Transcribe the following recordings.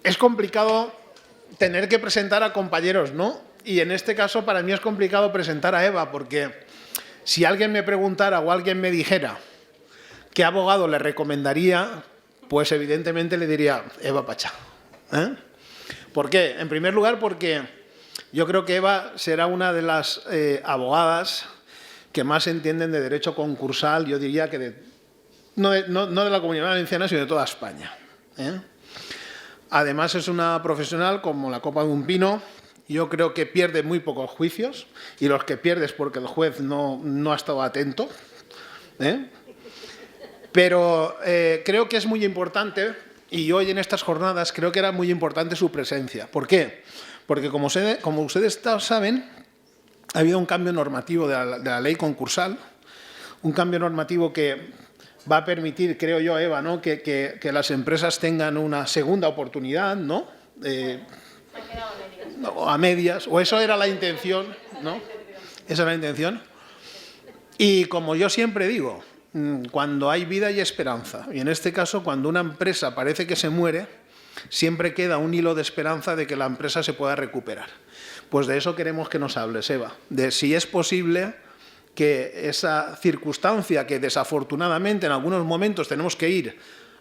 es complicado tener que presentar a compañeros, ¿no? Y en este caso para mí es complicado presentar a Eva, porque si alguien me preguntara o alguien me dijera qué abogado le recomendaría, pues evidentemente le diría Eva Pachá. ¿Por qué? En primer lugar, porque yo creo que Eva será una de las abogadas que más entienden de derecho concursal, yo diría que no de la Comunidad Valenciana, sino de toda España. Además, es una profesional como la copa de un pino. Yo creo que pierde muy pocos juicios, y los que pierde es porque el juez no ha estado atento. Pero creo que es muy importante, y hoy en estas jornadas creo que era muy importante su presencia. ¿Por qué? Porque como ustedes saben, ha habido un cambio normativo de la ley concursal, un cambio normativo que va a permitir, creo yo, Eva, ¿no?, que las empresas tengan una segunda oportunidad, ¿no? A medias, o eso era la intención, ¿no? Esa era la intención. Y como yo siempre digo, cuando hay vida hay esperanza. Y en este caso, cuando una empresa parece que se muere, siempre queda un hilo de esperanza de que la empresa se pueda recuperar. Pues de eso queremos que nos hables, Eva, de si es posible que esa circunstancia que desafortunadamente en algunos momentos tenemos que ir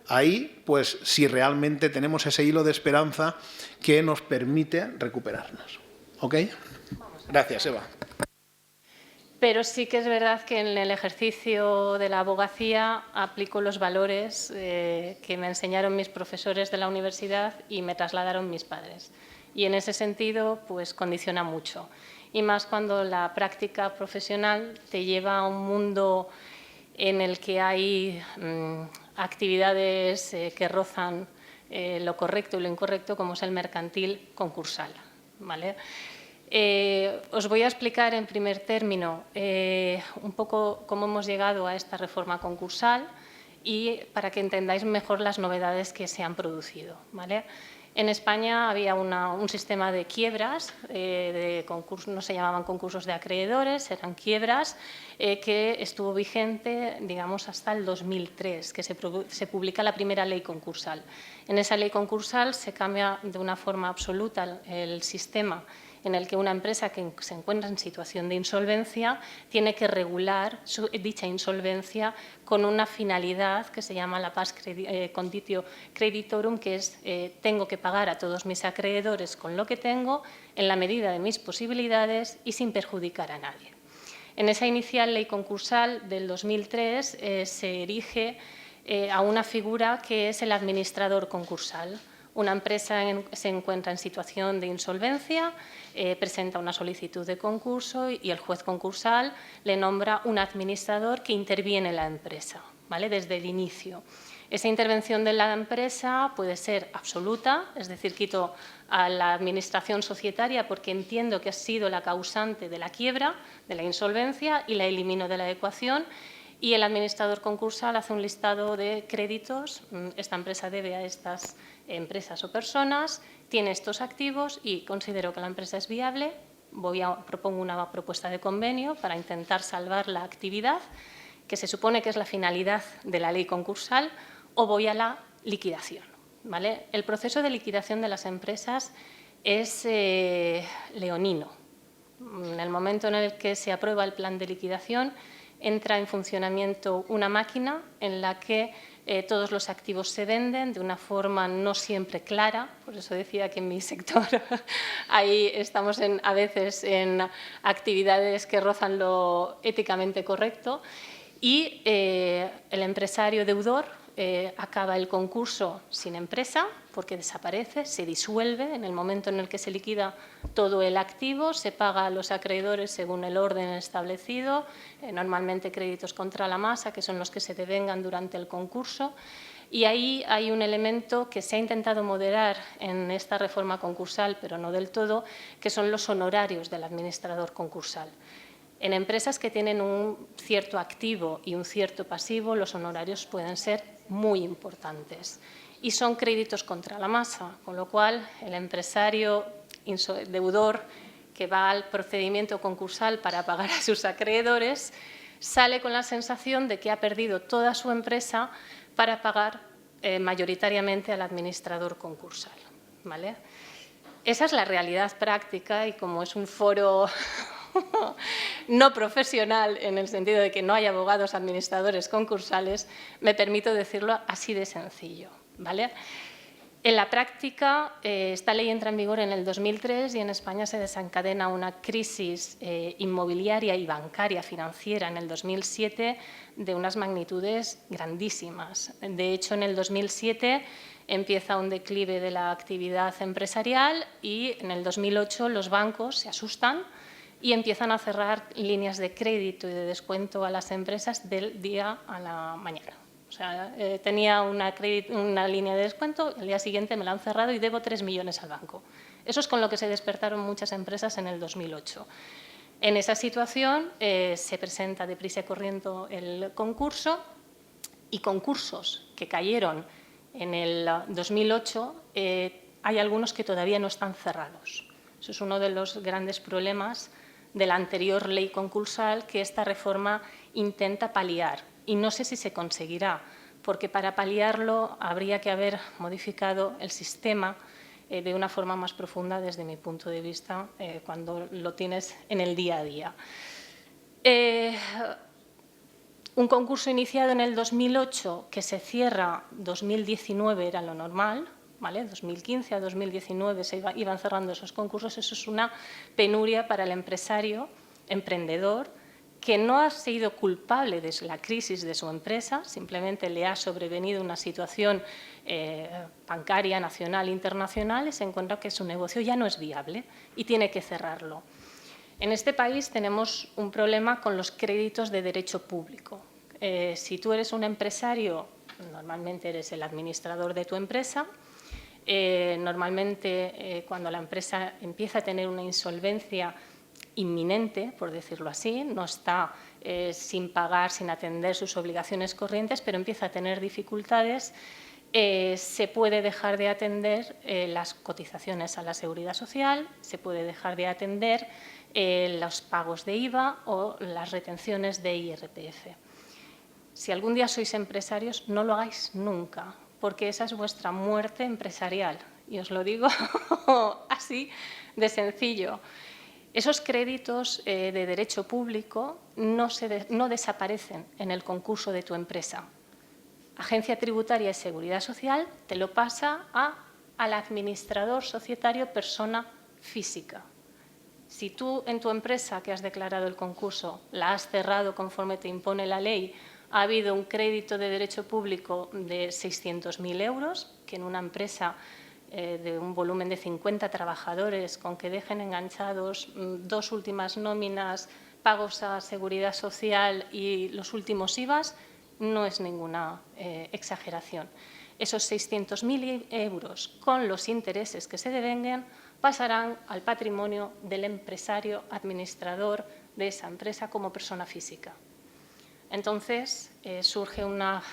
ahí, pues si realmente tenemos ese hilo de esperanza que nos permite recuperarnos. ¿Ok? Gracias, Eva. Pero sí que es verdad que en el ejercicio de la abogacía aplico los valores que me enseñaron mis profesores de la universidad y me trasladaron mis padres. Y en ese sentido, pues condiciona mucho. Y más cuando la práctica profesional te lleva a un mundo en el que hay actividades que rozan lo correcto y lo incorrecto, como es el mercantil concursal, ¿vale? Os voy a explicar en primer término un poco cómo hemos llegado a esta reforma concursal y para que entendáis mejor las novedades que se han producido, ¿vale? En España había un sistema de quiebras, de concursos, no se llamaban concursos de acreedores, eran quiebras, que estuvo vigente, digamos, hasta el 2003, que se publica la primera ley concursal. En esa ley concursal se cambia de una forma absoluta el sistema en el que una empresa que se encuentra en situación de insolvencia tiene que regular dicha insolvencia con una finalidad que se llama la pars conditio creditorum, que es tengo que pagar a todos mis acreedores con lo que tengo, en la medida de mis posibilidades y sin perjudicar a nadie. En esa inicial ley concursal del 2003 se erige a una figura que es el administrador concursal. Una empresa se encuentra en situación de insolvencia, presenta una solicitud de concurso y el juez concursal le nombra un administrador que interviene en la empresa, ¿vale?, desde el inicio. Esa intervención de la empresa puede ser absoluta, es decir, quito a la administración societaria porque entiendo que ha sido la causante de la quiebra, de la insolvencia, y la elimino de la ecuación. Y el administrador concursal hace un listado de créditos. Esta empresa debe a estas empresas o personas, tiene estos activos y considero que la empresa es viable. Propongo una propuesta de convenio para intentar salvar la actividad, que se supone que es la finalidad de la ley concursal, o voy a la liquidación, ¿vale? El proceso de liquidación de las empresas es leonino. En el momento en el que se aprueba el plan de liquidación, entra en funcionamiento una máquina en la que todos los activos se venden de una forma no siempre clara. Por eso decía que en mi sector ahí estamos a veces en actividades que rozan lo éticamente correcto. Y el empresario deudor acaba el concurso sin empresa porque desaparece, se disuelve en el momento en el que se liquida todo el activo, se paga a los acreedores según el orden establecido, normalmente créditos contra la masa, que son los que se devengan durante el concurso. Y ahí hay un elemento que se ha intentado moderar en esta reforma concursal, pero no del todo, que son los honorarios del administrador concursal. En empresas que tienen un cierto activo y un cierto pasivo, los honorarios pueden ser muy importantes. Y son créditos contra la masa, con lo cual el empresario deudor que va al procedimiento concursal para pagar a sus acreedores sale con la sensación de que ha perdido toda su empresa para pagar mayoritariamente al administrador concursal, ¿vale? Esa es la realidad práctica y como es un foro no profesional en el sentido de que no hay abogados administradores concursales, me permito decirlo así de sencillo, ¿vale? En la práctica, esta ley entra en vigor en el 2003 y en España se desencadena una crisis inmobiliaria y bancaria financiera en el 2007 de unas magnitudes grandísimas. De hecho, en el 2007 empieza un declive de la actividad empresarial y en el 2008 los bancos se asustan y empiezan a cerrar líneas de crédito y de descuento a las empresas del día a la mañana. O sea, tenía una línea de descuento, el día siguiente me la han cerrado y debo 3 millones al banco. Eso es con lo que se despertaron muchas empresas en el 2008. En esa situación se presenta deprisa y corriendo el concurso y concursos que cayeron en el 2008 hay algunos que todavía no están cerrados. Eso es uno de los grandes problemas de la anterior ley concursal que esta reforma intenta paliar. Y no sé si se conseguirá, porque para paliarlo habría que haber modificado el sistema de una forma más profunda desde mi punto de vista cuando lo tienes en el día a día. Un concurso iniciado en el 2008 que se cierra 2019 era lo normal, ¿vale? 2015 a 2019 se iban cerrando esos concursos. Eso es una penuria para el empresario, emprendedor, que no ha sido culpable de la crisis de su empresa, simplemente le ha sobrevenido una situación bancaria, nacional, internacional, y se encuentra que su negocio ya no es viable y tiene que cerrarlo. En este país tenemos un problema con los créditos de derecho público. Si tú eres un empresario, normalmente eres el administrador de tu empresa. Normalmente, cuando la empresa empieza a tener una insolvencia inminente, por decirlo así, no está sin pagar, sin atender sus obligaciones corrientes, pero empieza a tener dificultades, se puede dejar de atender las cotizaciones a la Seguridad Social, se puede dejar de atender los pagos de IVA o las retenciones de IRPF. Si algún día sois empresarios, no lo hagáis nunca, porque esa es vuestra muerte empresarial. Y os lo digo así de sencillo. Esos créditos de derecho público no desaparecen en el concurso de tu empresa. Agencia Tributaria y Seguridad Social te lo pasa al administrador societario persona física. Si tú en tu empresa que has declarado el concurso la has cerrado conforme te impone la ley, ha habido un crédito de derecho público de 600.000 euros, que en una empresa de un volumen de 50 trabajadores con que dejen enganchados 2 últimas nóminas, pagos a Seguridad Social y los últimos IVAs, no es ninguna exageración. Esos 600.000 euros con los intereses que se devenguen pasarán al patrimonio del empresario administrador de esa empresa como persona física. Entonces, surge una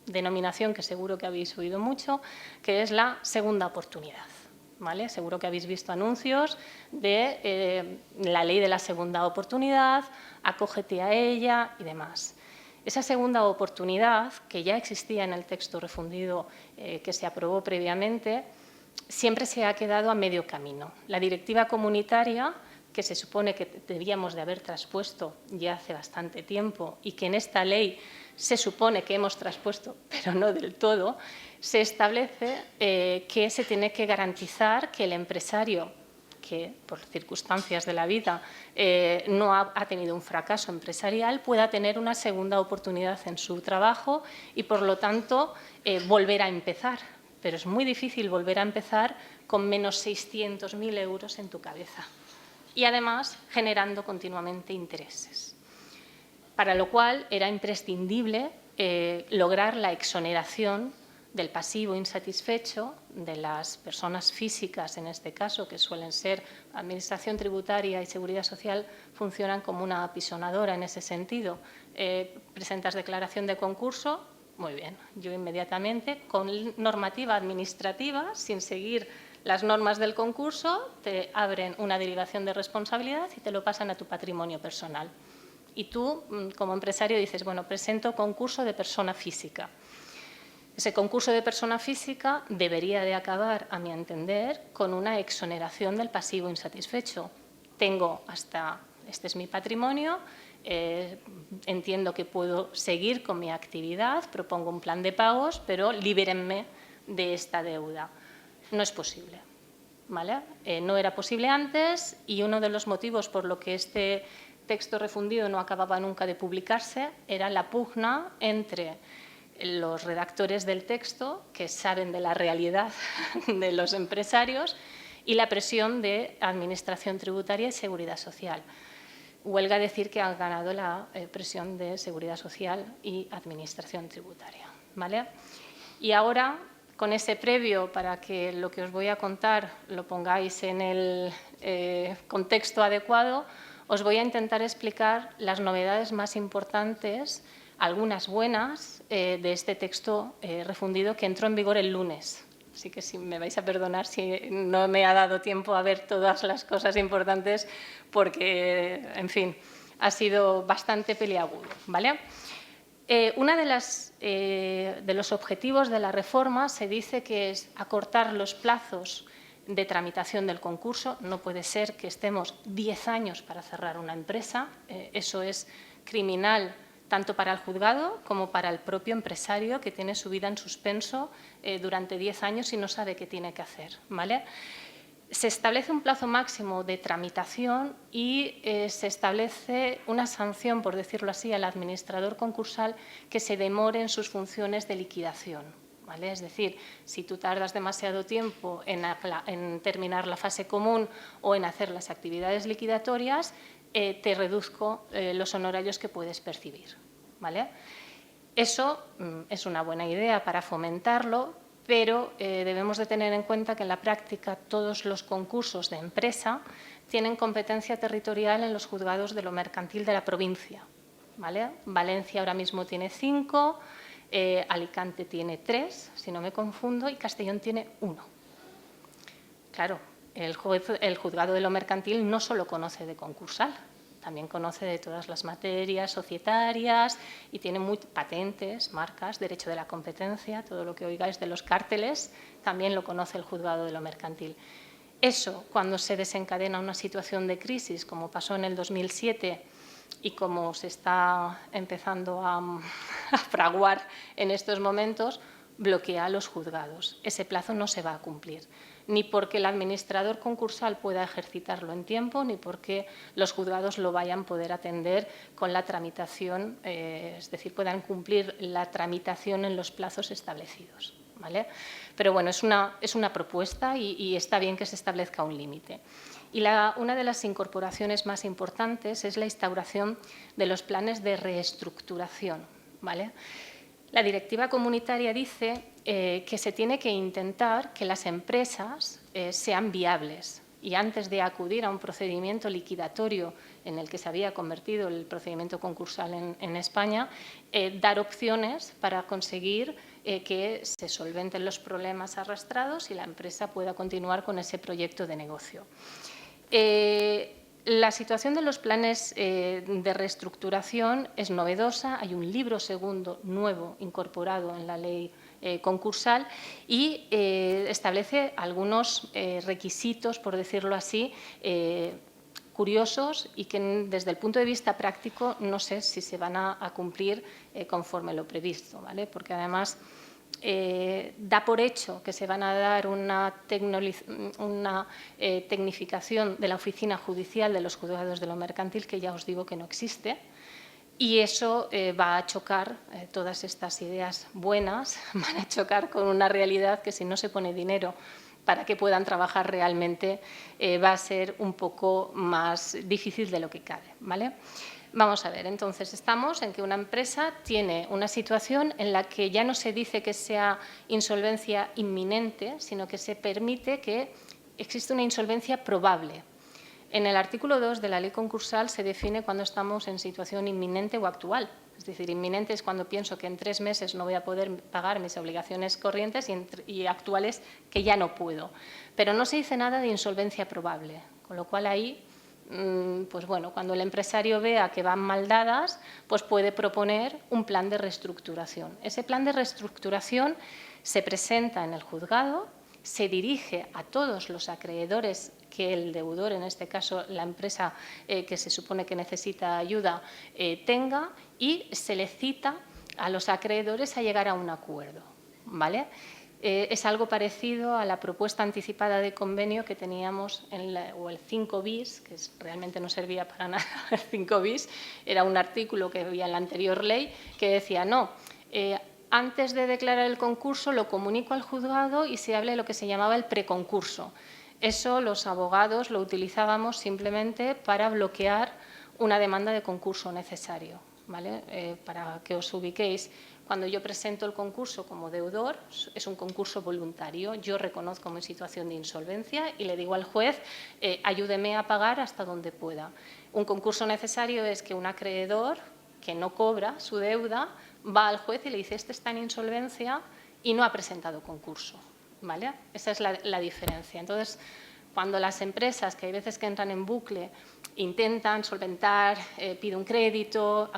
denominación que seguro que habéis oído mucho, que es la segunda oportunidad, ¿vale? Seguro que habéis visto anuncios de la ley de la segunda oportunidad, acógete a ella y demás. Esa segunda oportunidad, que ya existía en el texto refundido que se aprobó previamente, siempre se ha quedado a medio camino. La directiva comunitaria, que se supone que debíamos de haber traspuesto ya hace bastante tiempo y que en esta ley se supone que hemos traspuesto, pero no del todo, se establece que se tiene que garantizar que el empresario que por circunstancias de la vida no ha tenido un fracaso empresarial pueda tener una segunda oportunidad en su trabajo y, por lo tanto, volver a empezar. Pero es muy difícil volver a empezar con menos 600.000 euros en tu cabeza y, además, generando continuamente intereses. Para lo cual era imprescindible lograr la exoneración del pasivo insatisfecho de las personas físicas, en este caso, que suelen ser Administración Tributaria y Seguridad Social, funcionan como una apisonadora en ese sentido. Presentas declaración de concurso, muy bien, yo inmediatamente, con normativa administrativa, sin seguir las normas del concurso, te abren una derivación de responsabilidad y te lo pasan a tu patrimonio personal. Y tú, como empresario, dices, bueno, presento concurso de persona física. Ese concurso de persona física debería de acabar, a mi entender, con una exoneración del pasivo insatisfecho. Tengo hasta, este es mi patrimonio, entiendo que puedo seguir con mi actividad, propongo un plan de pagos, pero libérenme de esta deuda. No es posible, ¿vale? No era posible antes y uno de los motivos por lo que este texto refundido no acababa nunca de publicarse era la pugna entre los redactores del texto, que saben de la realidad de los empresarios, y la presión de Administración Tributaria y Seguridad Social. Huelga decir que han ganado la presión de Seguridad Social y Administración Tributaria, ¿vale? Y ahora, con ese previo, para que lo que os voy a contar lo pongáis en el contexto adecuado, os voy a intentar explicar las novedades más importantes, algunas buenas, de este texto refundido que entró en vigor el lunes. Así que si me vais a perdonar si no me ha dado tiempo a ver todas las cosas importantes porque, en fin, ha sido bastante peliagudo, ¿vale? Uno de los objetivos de la reforma se dice que es acortar los plazos de tramitación del concurso. No puede ser que estemos 10 años para cerrar una empresa. Eso es criminal tanto para el juzgado como para el propio empresario que tiene su vida en suspenso durante 10 años y no sabe qué tiene que hacer, ¿vale? Se establece un plazo máximo de tramitación y se establece una sanción, por decirlo así, al administrador concursal que se demore en sus funciones de liquidación, ¿vale? Es decir, si tú tardas demasiado tiempo en terminar la fase común o en hacer las actividades liquidatorias, te reduzco los honorarios que puedes percibir, ¿vale? Eso es una buena idea para fomentarlo, pero debemos de tener en cuenta que en la práctica todos los concursos de empresa tienen competencia territorial en los juzgados de lo mercantil de la provincia, ¿vale? Valencia ahora mismo tiene 5, Alicante tiene 3, si no me confundo, y Castellón tiene 1. Claro, el juzgado de lo mercantil no solo conoce de concursal, también conoce de todas las materias societarias y tiene patentes, marcas, derecho de la competencia, todo lo que oigáis de los cárteles, también lo conoce el juzgado de lo mercantil. Eso, cuando se desencadena una situación de crisis, como pasó en el 2007 y como se está empezando a fraguar en estos momentos, bloquea a los juzgados. Ese plazo no se va a cumplir, ni porque el administrador concursal pueda ejercitarlo en tiempo, ni porque los juzgados lo vayan a poder atender con la tramitación, es decir, puedan cumplir la tramitación en los plazos establecidos, ¿vale? Pero bueno, es una propuesta y está bien que se establezca un límite. Y una de las incorporaciones más importantes es la instauración de los planes de reestructuración, ¿vale? La directiva comunitaria dice que se tiene que intentar que las empresas sean viables y antes de acudir a un procedimiento liquidatorio en el que se había convertido el procedimiento concursal en España, dar opciones para conseguir que se solventen los problemas arrastrados y la empresa pueda continuar con ese proyecto de negocio. La situación de los planes de reestructuración es novedosa. Hay un libro segundo nuevo incorporado en la ley concursal y establece algunos requisitos, por decirlo así, curiosos y que desde el punto de vista práctico no sé si se van a cumplir conforme lo previsto, ¿vale? Porque además da por hecho que se van a dar una tecnificación de la oficina judicial de los juzgados de lo mercantil que ya os digo que no existe y eso va a chocar, todas estas ideas buenas van a chocar con una realidad que si no se pone dinero para que puedan trabajar realmente va a ser un poco más difícil de lo que cabe, ¿vale? Vamos a ver, entonces estamos en que una empresa tiene una situación en la que ya no se dice que sea insolvencia inminente, sino que se permite que existe una insolvencia probable. En el artículo 2 de la ley concursal se define cuando estamos en situación inminente o actual. Es decir, inminente es cuando pienso que en 3 meses no voy a poder pagar mis obligaciones corrientes y actuales que ya no puedo. Pero no se dice nada de insolvencia probable, con lo cual ahí pues bueno, cuando el empresario vea que van mal dadas, pues puede proponer un plan de reestructuración. Ese plan de reestructuración se presenta en el juzgado, se dirige a todos los acreedores que el deudor, en este caso la empresa que se supone que necesita ayuda, tenga, y se le cita a los acreedores a llegar a un acuerdo, ¿vale? Es algo parecido a la propuesta anticipada de convenio que teníamos, o el 5 bis, que realmente no servía para nada el 5 bis, era un artículo que había en la anterior ley que decía, no, antes de declarar el concurso lo comunico al juzgado y se habla de lo que se llamaba el preconcurso. Eso los abogados lo utilizábamos simplemente para bloquear una demanda de concurso necesario, ¿vale? Para que os ubiquéis. Cuando yo presento el concurso como deudor, es un concurso voluntario. Yo reconozco mi situación de insolvencia y le digo al juez, ayúdeme a pagar hasta donde pueda. Un concurso necesario es que un acreedor que no cobra su deuda va al juez y le dice, este está en insolvencia y no ha presentado concurso, ¿vale? Esa es la diferencia. Entonces, cuando las empresas, que hay veces que entran en bucle, intentan solventar, pido un crédito,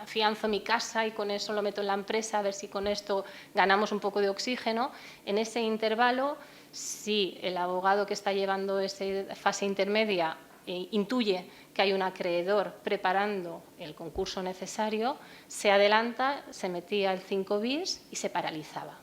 afianzo mi casa y con eso lo meto en la empresa, a ver si con esto ganamos un poco de oxígeno. En ese intervalo, si el abogado que está llevando esa fase intermedia intuye que hay un acreedor preparando el concurso necesario, se adelanta, se metía el 5 bis y se paralizaba.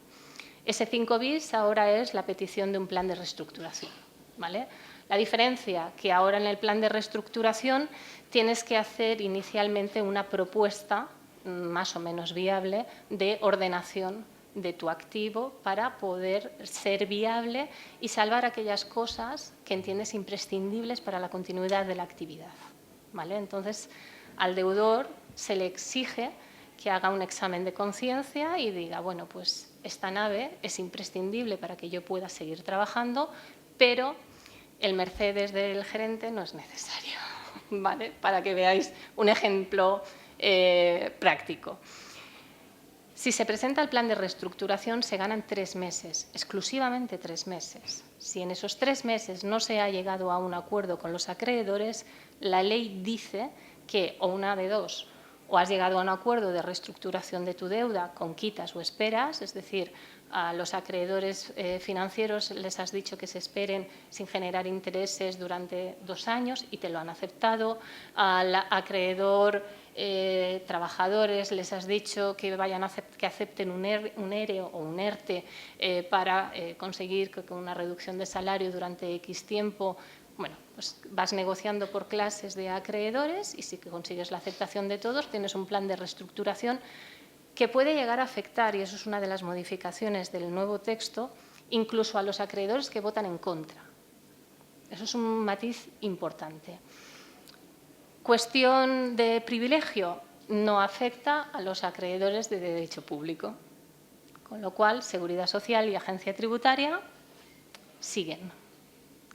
Ese 5 bis ahora es la petición de un plan de reestructuración, ¿vale? La diferencia que ahora en el plan de reestructuración tienes que hacer inicialmente una propuesta más o menos viable de ordenación de tu activo para poder ser viable y salvar aquellas cosas que entiendes imprescindibles para la continuidad de la actividad, ¿vale? Entonces, al deudor se le exige que haga un examen de conciencia y diga, bueno, pues esta nave es imprescindible para que yo pueda seguir trabajando, pero el Mercedes del gerente no es necesario, ¿vale? Para que veáis un ejemplo práctico. Si se presenta el plan de reestructuración, se ganan 3 meses, exclusivamente 3 meses. Si en esos 3 meses no se ha llegado a un acuerdo con los acreedores, la ley dice que o una de dos, o has llegado a un acuerdo de reestructuración de tu deuda con quitas o esperas, es decir, a los acreedores financieros les has dicho que se esperen sin generar intereses durante 2 años y te lo han aceptado. Al acreedor trabajadores les has dicho que que acepten un ERE o un ERTE para conseguir con una reducción de salario durante X tiempo. Bueno, pues vas negociando por clases de acreedores y si consigues la aceptación de todos, tienes un plan de reestructuración que puede llegar a afectar, y eso es una de las modificaciones del nuevo texto, incluso a los acreedores que votan en contra. Eso es un matiz importante. Cuestión de privilegio, no afecta a los acreedores de derecho público, con lo cual Seguridad Social y Agencia Tributaria siguen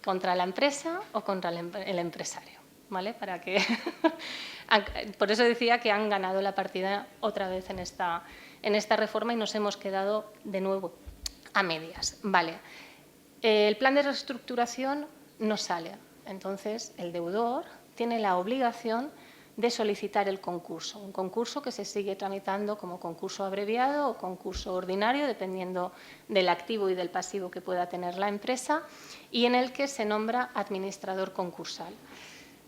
contra la empresa o contra el empresario, ¿vale? Para que por eso decía que han ganado la partida otra vez en esta reforma y nos hemos quedado de nuevo a medias, ¿vale? El plan de reestructuración no sale, entonces el deudor tiene la obligación de solicitar el concurso, un concurso que se sigue tramitando como concurso abreviado o concurso ordinario, dependiendo del activo y del pasivo que pueda tener la empresa, y en el que se nombra administrador concursal.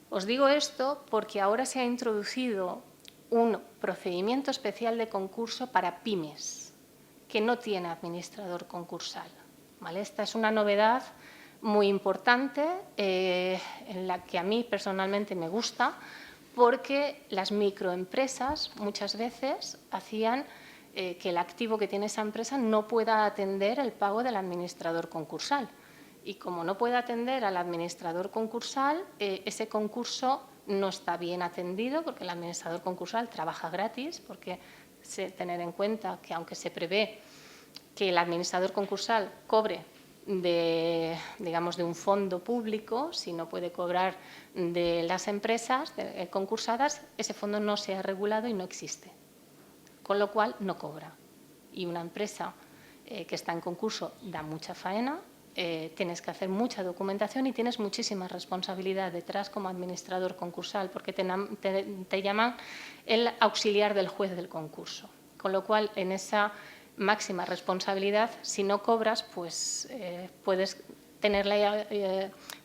Os digo esto porque ahora se ha introducido un procedimiento especial de concurso para pymes, que no tiene administrador concursal, ¿vale? Esta es una novedad muy importante, en la que a mí personalmente me gusta, porque las microempresas muchas veces hacían que el activo que tiene esa empresa no pueda atender el pago del administrador concursal. Y como no puede atender al administrador concursal, ese concurso no está bien atendido porque el administrador concursal trabaja gratis, porque tener en cuenta que aunque se prevé que el administrador concursal cobre digamos, de un fondo público, si no puede cobrar de las empresas concursadas, ese fondo no se ha regulado y no existe, con lo cual no cobra. Y una empresa que está en concurso da mucha faena tienes que hacer mucha documentación y tienes muchísima responsabilidad detrás como administrador concursal, porque te llaman el auxiliar del juez del concurso. Con lo cual, en esa máxima responsabilidad, si no cobras, pues puedes tener la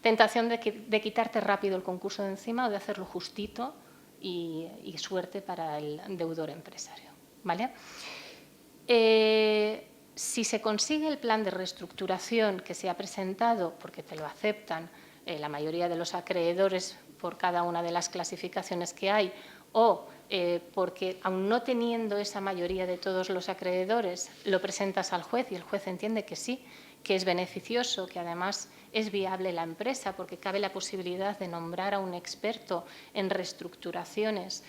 tentación de quitarte rápido el concurso de encima o de hacerlo justito y suerte para el deudor empresario, ¿vale? Si se consigue el plan de reestructuración que se ha presentado, porque te lo aceptan la mayoría de los acreedores por cada una de las clasificaciones que hay, o porque, aun no teniendo esa mayoría de todos los acreedores, lo presentas al juez y el juez entiende que sí, que es beneficioso, que además es viable la empresa, porque cabe la posibilidad de nombrar a un experto en reestructuraciones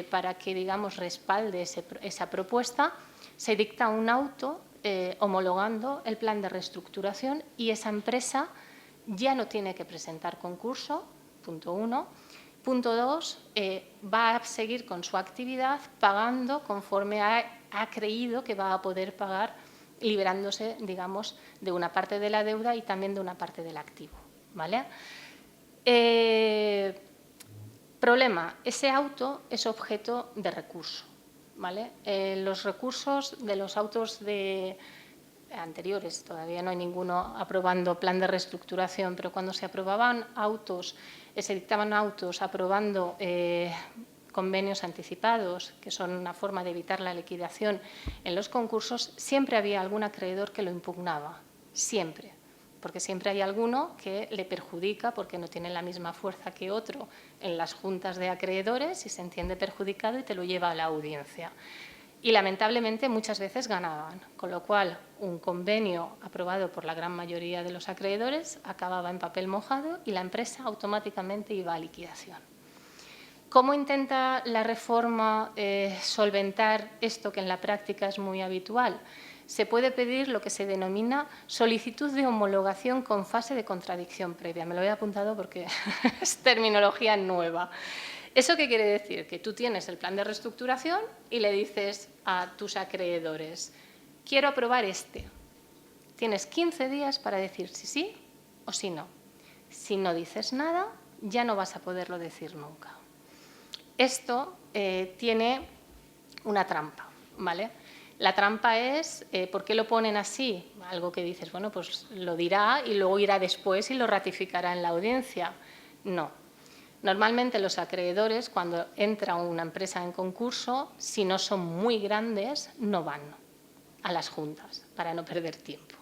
para que, digamos, respalde esa propuesta, se dicta un auto homologando el plan de reestructuración y esa empresa ya no tiene que presentar concurso, punto 1. Punto 2, va a seguir con su actividad pagando conforme ha creído que va a poder pagar, liberándose, digamos, de una parte de la deuda y también de una parte del activo, ¿vale? Problema, ese auto es objeto de recurso, ¿vale? Los recursos de los autos anteriores, todavía no hay ninguno aprobando plan de reestructuración, pero cuando se aprobaban autos, se dictaban autos aprobando convenios anticipados, que son una forma de evitar la liquidación en los concursos, siempre había algún acreedor que lo impugnaba, siempre, porque siempre hay alguno que le perjudica porque no tiene la misma fuerza que otro en las juntas de acreedores y se entiende perjudicado y te lo lleva a la audiencia. Y lamentablemente muchas veces ganaban, con lo cual un convenio aprobado por la gran mayoría de los acreedores acababa en papel mojado y la empresa automáticamente iba a liquidación. ¿Cómo intenta la reforma solventar esto que en la práctica es muy habitual? Se puede pedir lo que se denomina solicitud de homologación con fase de contradicción previa. Me lo he apuntado porque es terminología nueva. ¿Eso qué quiere decir? Que tú tienes el plan de reestructuración y le dices a tus acreedores, quiero aprobar este. Tienes 15 días para decir si sí o si no. Si no dices nada, ya no vas a poderlo decir nunca. Esto tiene una trampa, ¿vale? La trampa es, ¿por qué lo ponen así? Algo que dices, bueno, pues lo dirá y luego irá después y lo ratificará en la audiencia. No. Normalmente los acreedores, cuando entra una empresa en concurso, si no son muy grandes, no van a las juntas para no perder tiempo.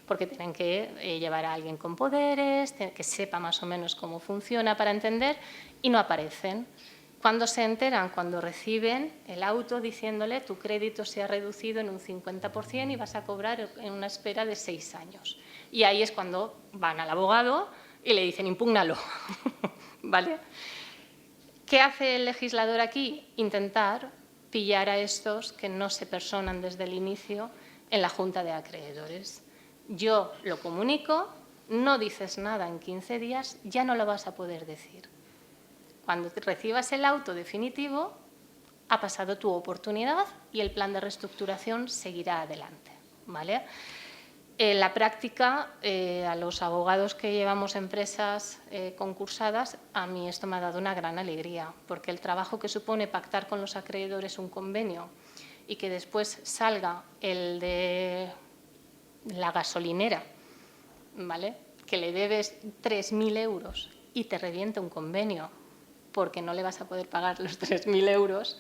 Porque tienen que llevar a alguien con poderes, que sepa más o menos cómo funciona para entender, y no aparecen. Cuando se enteran, cuando reciben el auto diciéndole tu crédito se ha reducido en un 50% y vas a cobrar en una espera de 6 años. Y ahí es cuando van al abogado y le dicen impúgnalo. ¿Vale? ¿Qué hace el legislador aquí? Intentar pillar a estos que no se personan desde el inicio en la junta de acreedores. Yo lo comunico, no dices nada en 15 días, ya no lo vas a poder decir. Cuando recibas el auto definitivo, ha pasado tu oportunidad y el plan de reestructuración seguirá adelante, ¿vale? En la práctica, a los abogados que llevamos empresas concursadas, a mí esto me ha dado una gran alegría, porque el trabajo que supone pactar con los acreedores un convenio y que después salga el de la gasolinera, ¿vale?, que le debes 3.000 euros y te reviente un convenio porque no le vas a poder pagar los 3.000 euros,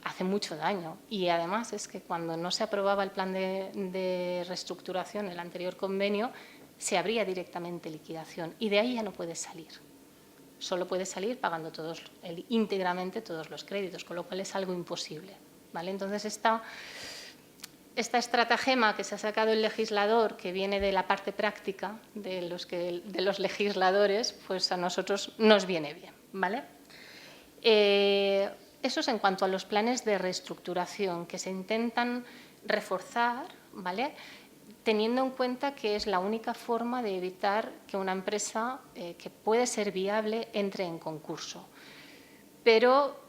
hace mucho daño. Y además es que cuando no se aprobaba el plan de reestructuración, el anterior convenio, se abría directamente liquidación y de ahí ya no puedes salir. Solo puedes salir pagando íntegramente todos los créditos, con lo cual es algo imposible, ¿vale? Entonces, esta estratagema que se ha sacado el legislador, que viene de la parte práctica de los legisladores, pues a nosotros nos viene bien, ¿vale? Eso es en cuanto a los planes de reestructuración que se intentan reforzar, ¿vale?, teniendo en cuenta que es la única forma de evitar que una empresa que puede ser viable entre en concurso. Pero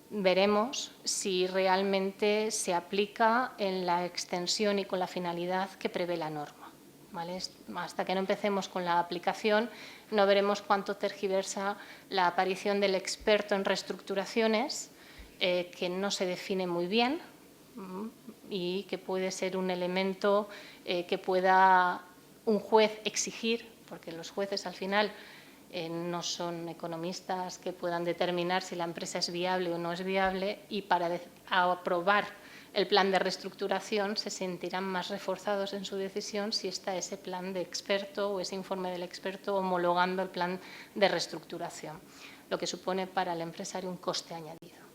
veremos si realmente se aplica en la extensión y con la finalidad que prevé la norma, ¿vale? Hasta que no empecemos con la aplicación, no veremos cuánto tergiversa la aparición del experto en reestructuraciones, que no se define muy bien y que puede ser un elemento que pueda un juez exigir, porque los jueces al final no son economistas que puedan determinar si la empresa es viable o no es viable, y para aprobar el plan de reestructuración se sentirán más reforzados en su decisión si está ese plan de experto o ese informe del experto homologando el plan de reestructuración, lo que supone para el empresario un coste añadido.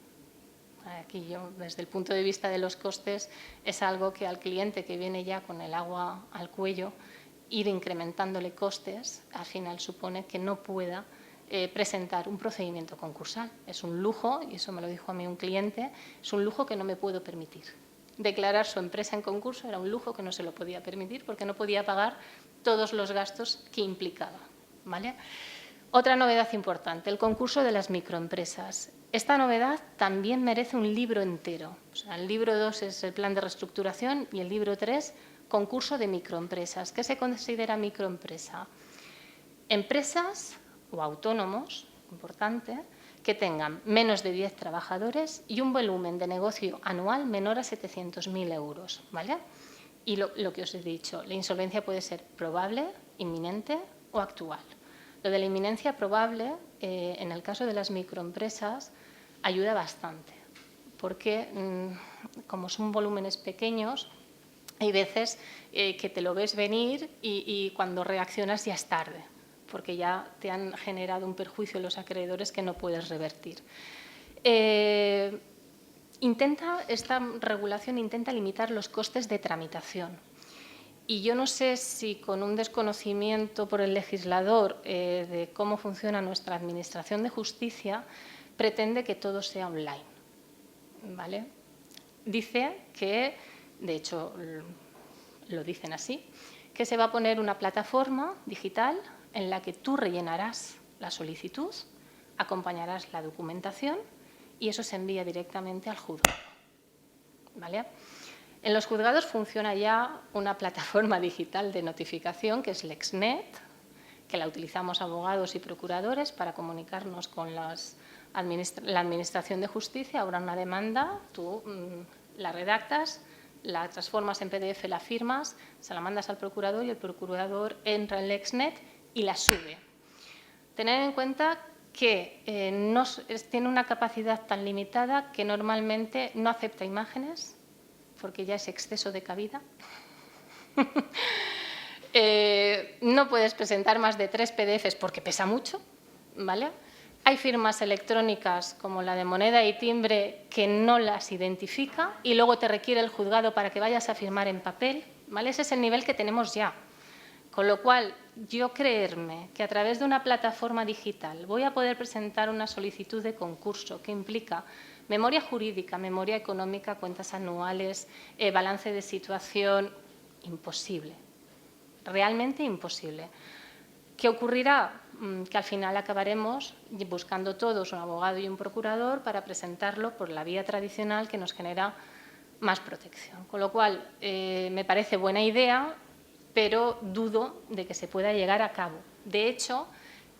Aquí yo, desde el punto de vista de los costes, es algo que al cliente que viene ya con el agua al cuello, ir incrementándole costes, al final supone que no pueda presentar un procedimiento concursal. Es un lujo, y eso me lo dijo a mí un cliente, es un lujo que no me puedo permitir. Declarar su empresa en concurso era un lujo que no se lo podía permitir porque no podía pagar todos los gastos que implicaba, ¿vale? Otra novedad importante, el concurso de las microempresas. Esta novedad también merece un libro entero. O sea, el libro 2 es el plan de reestructuración y el libro 3, concurso de microempresas. ¿Qué se considera microempresa? Empresas o autónomos, importante, que tengan menos de 10 trabajadores y un volumen de negocio anual menor a 700.000 euros, ¿vale? Y lo que os he dicho, la insolvencia puede ser probable, inminente o actual. Lo de la inminencia probable, en el caso de las microempresas, ayuda bastante, porque como son volúmenes pequeños, hay veces que te lo ves venir y cuando reaccionas ya es tarde, porque ya te han generado un perjuicio los acreedores que no puedes revertir. Esta regulación intenta limitar los costes de tramitación. Y yo no sé si con un desconocimiento por el legislador de cómo funciona nuestra Administración de Justicia pretende que todo sea online, ¿vale? Dice que, de hecho lo dicen así, que se va a poner una plataforma digital en la que tú rellenarás la solicitud, acompañarás la documentación y eso se envía directamente al juzgado, ¿vale? En los juzgados funciona ya una plataforma digital de notificación que es LexNet, que la utilizamos abogados y procuradores para comunicarnos con la Administración de Justicia. Habrá una demanda, tú la redactas, la transformas en PDF, la firmas, se la mandas al procurador y el procurador entra en LexNet y la sube. Tened en cuenta que tiene una capacidad tan limitada que normalmente no acepta imágenes, porque ya es exceso de cabida. No puedes presentar más de 3 PDFs porque pesa mucho, ¿vale? Hay firmas electrónicas como la de moneda y timbre que no las identifica y luego te requiere el juzgado para que vayas a firmar en papel, ¿vale? Ese es el nivel que tenemos ya. Con lo cual, yo creerme que a través de una plataforma digital voy a poder presentar una solicitud de concurso que implica memoria jurídica, memoria económica, cuentas anuales, balance de situación, imposible, realmente imposible. ¿Qué ocurrirá? Que al final acabaremos buscando todos un abogado y un procurador para presentarlo por la vía tradicional que nos genera más protección. Con lo cual, me parece buena idea, pero dudo de que se pueda llegar a cabo. De hecho,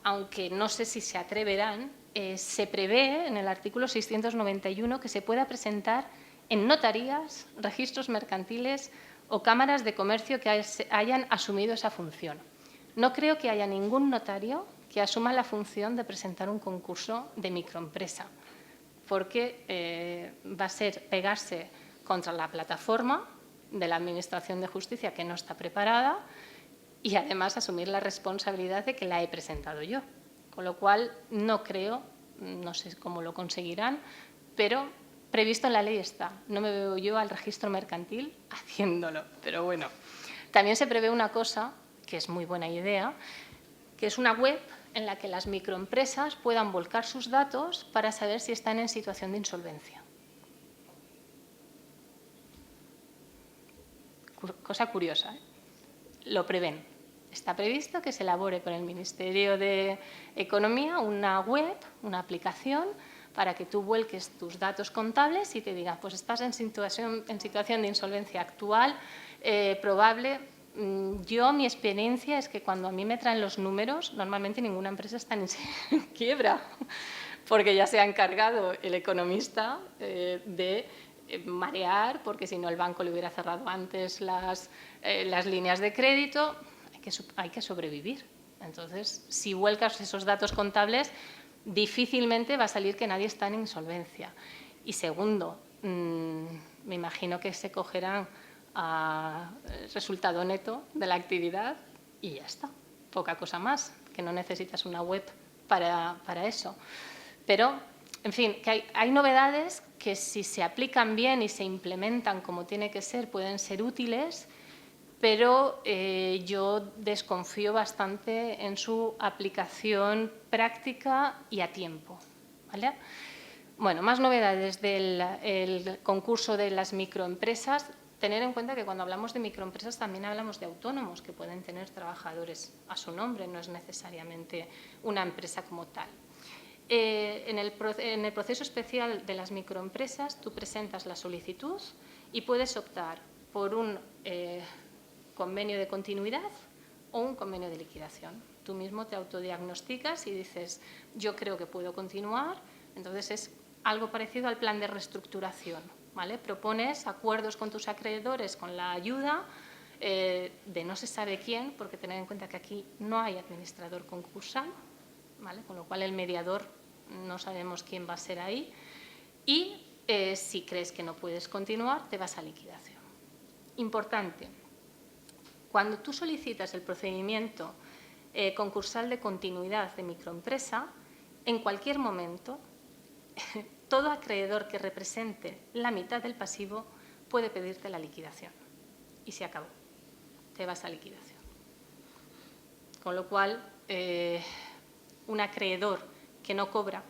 aunque no sé si se atreverán, se prevé en el artículo 691 que se pueda presentar en notarías, registros mercantiles o cámaras de comercio que hayan asumido esa función. No creo que haya ningún notario que asuma la función de presentar un concurso de microempresa, porque va a ser pegarse contra la plataforma de la Administración de Justicia que no está preparada y además asumir la responsabilidad de que la he presentado yo. Con lo cual, no creo, no sé cómo lo conseguirán, pero previsto en la ley está. No me veo yo al registro mercantil haciéndolo, pero bueno. También se prevé una cosa, que es muy buena idea, que es una web en la que las microempresas puedan volcar sus datos para saber si están en situación de insolvencia. Cosa curiosa, ¿eh? Lo prevén. Está previsto que se elabore por el Ministerio de Economía una web, una aplicación, para que tú vuelques tus datos contables y te diga, pues estás en situación de insolvencia actual, probable, Yo, mi experiencia es que cuando a mí me traen los números, normalmente ninguna empresa está en quiebra, porque ya se ha encargado el economista de marear, porque si no el banco le hubiera cerrado antes las líneas de crédito. Hay que sobrevivir. Entonces, si vuelcas esos datos contables, difícilmente va a salir que nadie está en insolvencia. Y segundo, me imagino que se cogerán a resultado neto de la actividad y ya está, poca cosa más, que no necesitas una web para eso. Pero, en fin, que hay novedades que si se aplican bien y se implementan como tiene que ser, pueden ser útiles, pero yo desconfío bastante en su aplicación práctica y a tiempo, ¿vale? Bueno, más novedades del concurso de las microempresas. Tener en cuenta que cuando hablamos de microempresas también hablamos de autónomos que pueden tener trabajadores a su nombre, no es necesariamente una empresa como tal. En el proceso especial de las microempresas tú presentas la solicitud y puedes optar por un convenio de continuidad o un convenio de liquidación. Tú mismo te autodiagnosticas y dices, yo creo que puedo continuar, entonces es algo parecido al plan de reestructuración, ¿vale? Propones acuerdos con tus acreedores con la ayuda de no se sabe quién, porque tened en cuenta que aquí no hay administrador concursal, ¿vale? Con lo cual el mediador no sabemos quién va a ser ahí y si crees que no puedes continuar, te vas a liquidación. Importante, cuando tú solicitas el procedimiento concursal de continuidad de microempresa, en cualquier momento, todo acreedor que represente la mitad del pasivo puede pedirte la liquidación. Y se acabó. Te vas a liquidación. Con lo cual, un acreedor que no cobra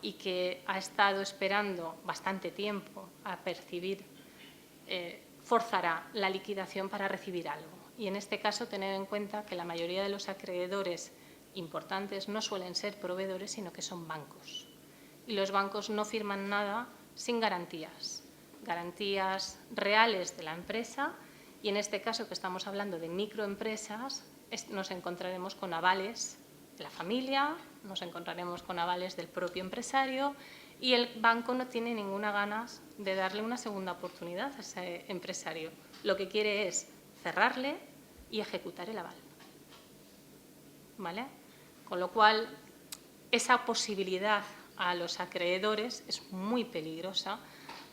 y que ha estado esperando bastante tiempo a percibir, forzará la liquidación para recibir algo. Y en este caso, tener en cuenta que la mayoría de los acreedores importantes no suelen ser proveedores, sino que son bancos. Y los bancos no firman nada sin garantías reales de la empresa, y en este caso que estamos hablando de microempresas, nos encontraremos con avales de la familia, nos encontraremos con avales del propio empresario, y el banco no tiene ninguna ganas de darle una segunda oportunidad a ese empresario. Lo que quiere es cerrarle y ejecutar el aval, ¿vale? Con lo cual, esa posibilidad a los acreedores es muy peligrosa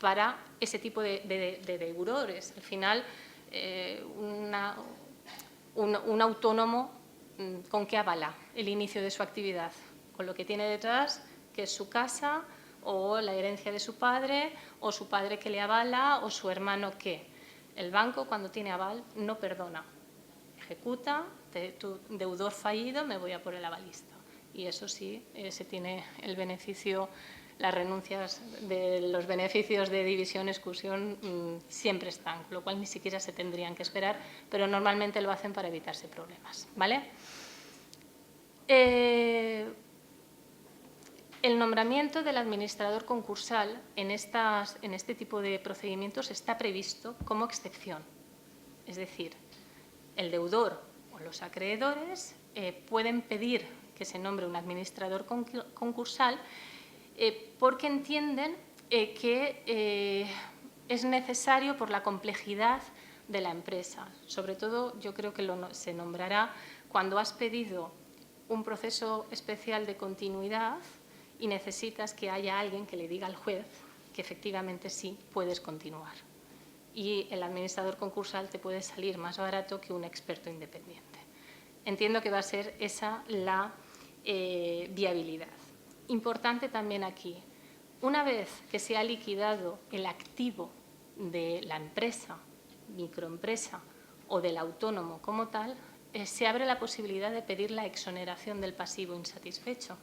para ese tipo de deudores. Al final, un autónomo, ¿con qué avala el inicio de su actividad? Con lo que tiene detrás, que es su casa o la herencia de su padre, o su padre que le avala, o su hermano que. El banco, cuando tiene aval, no perdona. Ejecuta, tu deudor fallido, me voy a por el avalista. Y eso sí, se tiene el beneficio, las renuncias de los beneficios de división, exclusión, siempre están, con lo cual ni siquiera se tendrían que esperar, pero normalmente lo hacen para evitarse problemas, ¿vale? El nombramiento del administrador concursal en este tipo de procedimientos está previsto como excepción. Es decir, el deudor o los acreedores pueden pedir que se nombre un administrador concursal porque entienden que es necesario por la complejidad de la empresa. Sobre todo, yo creo que se nombrará cuando has pedido un proceso especial de continuidad y necesitas que haya alguien que le diga al juez que efectivamente sí puedes continuar. Y el administrador concursal te puede salir más barato que un experto independiente. Entiendo que va a ser esa la viabilidad. Importante también aquí, una vez que se ha liquidado el activo de la empresa, microempresa o del autónomo como tal, se abre la posibilidad de pedir la exoneración del pasivo insatisfecho.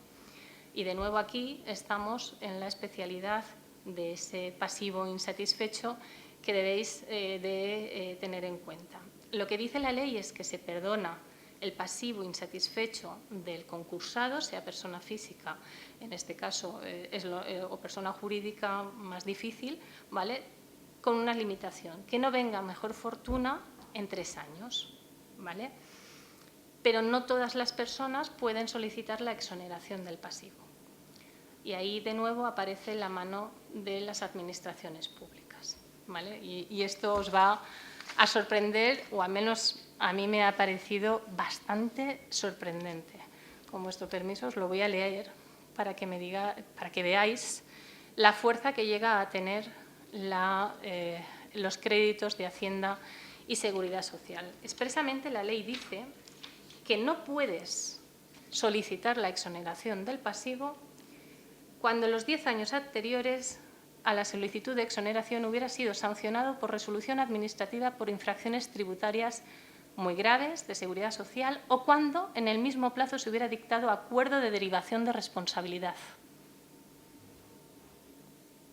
Y de nuevo aquí estamos en la especialidad de ese pasivo insatisfecho que debéis de tener en cuenta. Lo que dice la ley es que se perdona el pasivo insatisfecho del concursado, sea persona física, en este caso, o persona jurídica más difícil, ¿vale? Con una limitación, que no venga mejor fortuna en 3 años, ¿vale? Pero no todas las personas pueden solicitar la exoneración del pasivo. Y ahí, de nuevo, aparece la mano de las administraciones públicas, ¿vale? Y esto os va a sorprender, o al menos a mí me ha parecido bastante sorprendente. Con vuestro permiso os lo voy a leer para que veáis la fuerza que llega a tener los créditos de Hacienda y Seguridad Social. Expresamente la ley dice que no puedes solicitar la exoneración del pasivo cuando en los 10 años anteriores a la solicitud de exoneración hubiera sido sancionado por resolución administrativa por infracciones tributarias muy graves de seguridad social o cuando en el mismo plazo se hubiera dictado acuerdo de derivación de responsabilidad.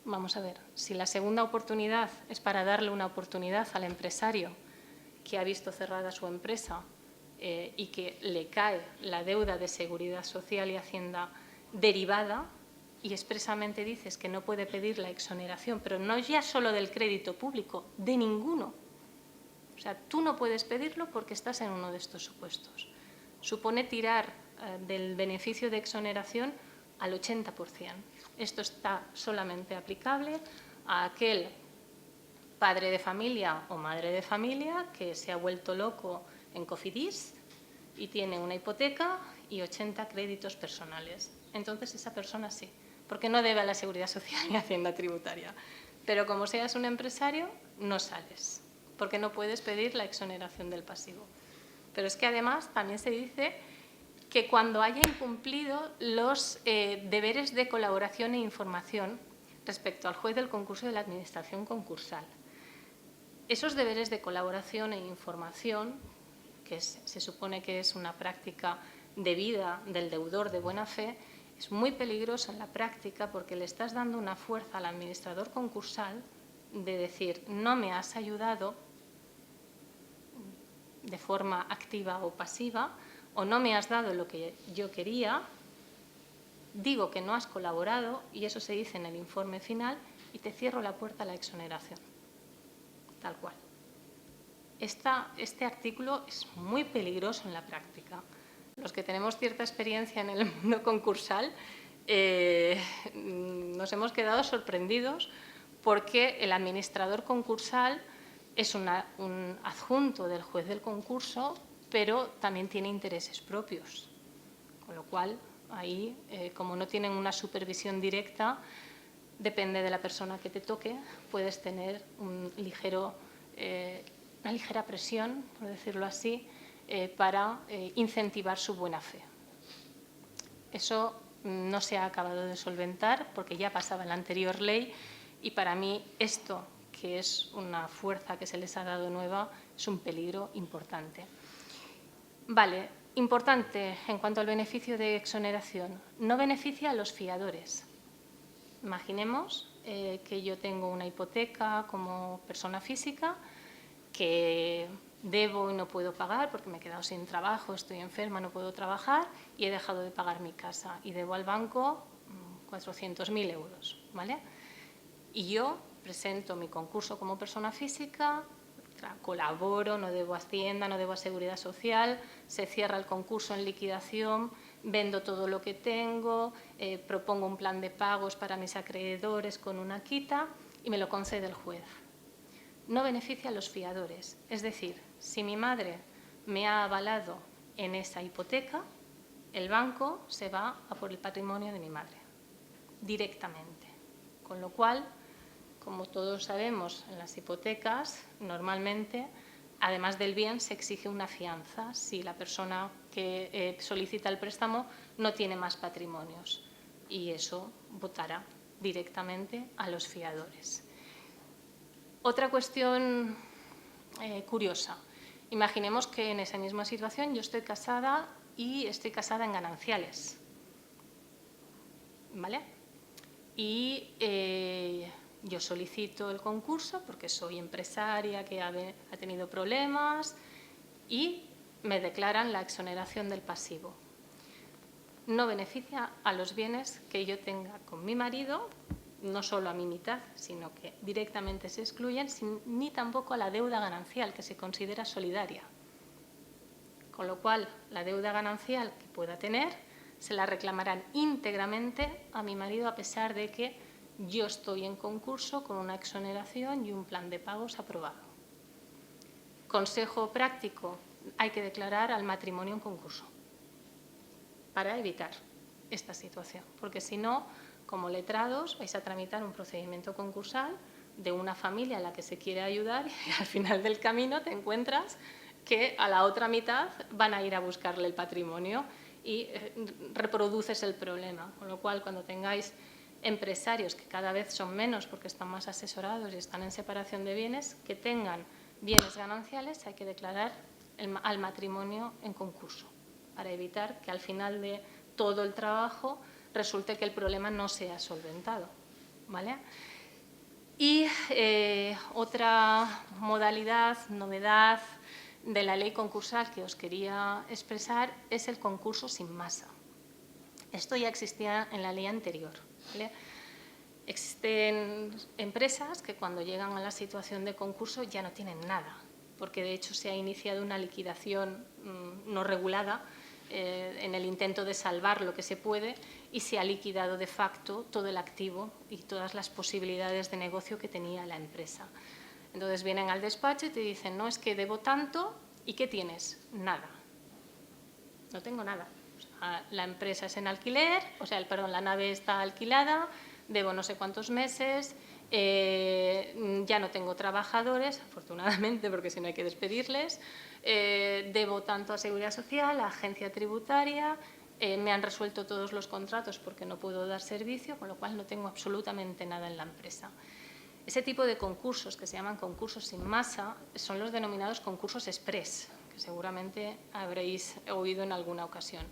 Vamos a ver, si la segunda oportunidad es para darle una oportunidad al empresario que ha visto cerrada su empresa y que le cae la deuda de seguridad social y Hacienda derivada, y expresamente dices que no puede pedir la exoneración, pero no ya solo del crédito público, de ninguno. O sea, tú no puedes pedirlo porque estás en uno de estos supuestos. Supone tirar del beneficio de exoneración al 80%. Esto está solamente aplicable a aquel padre de familia o madre de familia que se ha vuelto loco en Cofidis y tiene una hipoteca y 80 créditos personales. Entonces, esa persona sí, porque no debe a la Seguridad Social ni a Hacienda Tributaria. Pero como seas un empresario, no sales, porque no puedes pedir la exoneración del pasivo. Pero es que además también se dice que cuando haya incumplido los deberes de colaboración e información respecto al juez del concurso de la Administración concursal. Esos deberes de colaboración e información, que se supone que es una práctica debida del deudor de buena fe, es muy peligroso en la práctica porque le estás dando una fuerza al administrador concursal de decir, no me has ayudado de forma activa o pasiva, o no me has dado lo que yo quería, digo que no has colaborado, y eso se dice en el informe final, y te cierro la puerta a la exoneración. Tal cual. Este artículo es muy peligroso en la práctica. Los que tenemos cierta experiencia en el mundo concursal nos hemos quedado sorprendidos porque el administrador concursal es un adjunto del juez del concurso, pero también tiene intereses propios. Con lo cual, ahí, como no tienen una supervisión directa, depende de la persona que te toque, puedes tener una ligera presión, por decirlo así, para incentivar su buena fe. Eso no se ha acabado de solventar porque ya pasaba en la anterior ley y para mí esto, que es una fuerza que se les ha dado nueva, es un peligro importante. Vale, importante en cuanto al beneficio de exoneración. No beneficia a los fiadores. Imaginemos que yo tengo una hipoteca como persona física que debo y no puedo pagar porque me he quedado sin trabajo, estoy enferma, no puedo trabajar y he dejado de pagar mi casa y debo al banco 400.000 euros, ¿vale? Y yo presento mi concurso como persona física, colaboro, no debo a Hacienda, no debo a Seguridad Social, se cierra el concurso en liquidación, vendo todo lo que tengo, propongo un plan de pagos para mis acreedores con una quita y me lo concede el juez. No beneficia a los fiadores, es decir, si mi madre me ha avalado en esa hipoteca, el banco se va a por el patrimonio de mi madre, directamente. Con lo cual, como todos sabemos, en las hipotecas, normalmente, además del bien, se exige una fianza si la persona que solicita el préstamo no tiene más patrimonios. Y eso votará directamente a los fiadores. Otra cuestión curiosa. Imaginemos que en esa misma situación yo estoy casada y estoy casada en gananciales, ¿vale? Y yo solicito el concurso porque soy empresaria que ha tenido problemas y me declaran la exoneración del pasivo. No beneficia a los bienes que yo tenga con mi marido no solo a mi mitad, sino que directamente se excluyen, ni tampoco a la deuda ganancial, que se considera solidaria. Con lo cual, la deuda ganancial que pueda tener se la reclamarán íntegramente a mi marido, a pesar de que yo estoy en concurso con una exoneración y un plan de pagos aprobado. Consejo práctico: hay que declarar al matrimonio en concurso para evitar esta situación, porque si no, como letrados, vais a tramitar un procedimiento concursal de una familia a la que se quiere ayudar y al final del camino te encuentras que a la otra mitad van a ir a buscarle el patrimonio y reproduces el problema. Con lo cual, cuando tengáis empresarios, que cada vez son menos porque están más asesorados y están en separación de bienes, que tengan bienes gananciales, hay que declarar al matrimonio en concurso para evitar que al final de todo el trabajo resulte que el problema no sea solventado, ¿vale? Y otra modalidad, novedad de la ley concursal que os quería expresar es el concurso sin masa. Esto ya existía en la ley anterior, ¿vale? Existen empresas que cuando llegan a la situación de concurso ya no tienen nada, porque de hecho se ha iniciado una liquidación no regulada en el intento de salvar lo que se puede y se ha liquidado de facto todo el activo y todas las posibilidades de negocio que tenía la empresa. Entonces vienen al despacho y te dicen, no, es que debo tanto, ¿y qué tienes? Nada. No tengo nada. O sea, la empresa es en alquiler, la nave está alquilada, debo no sé cuántos meses, ya no tengo trabajadores, afortunadamente, porque si no hay que despedirles, debo tanto a Seguridad Social, a Agencia Tributaria, me han resuelto todos los contratos porque no puedo dar servicio, con lo cual no tengo absolutamente nada en la empresa. Ese tipo de concursos, que se llaman concursos sin masa, son los denominados concursos express, que seguramente habréis oído en alguna ocasión.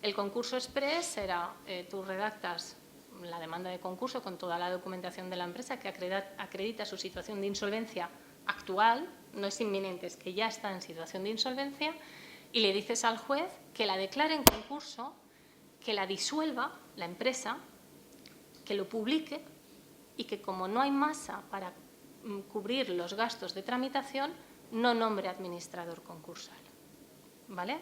El concurso express será, tú redactas la demanda de concurso con toda la documentación de la empresa que acredita su situación de insolvencia actual, no es inminente, es que ya está en situación de insolvencia, y le dices al juez que la declare en concurso, que la disuelva la empresa, que lo publique y que, como no hay masa para cubrir los gastos de tramitación, no nombre administrador concursal, ¿vale?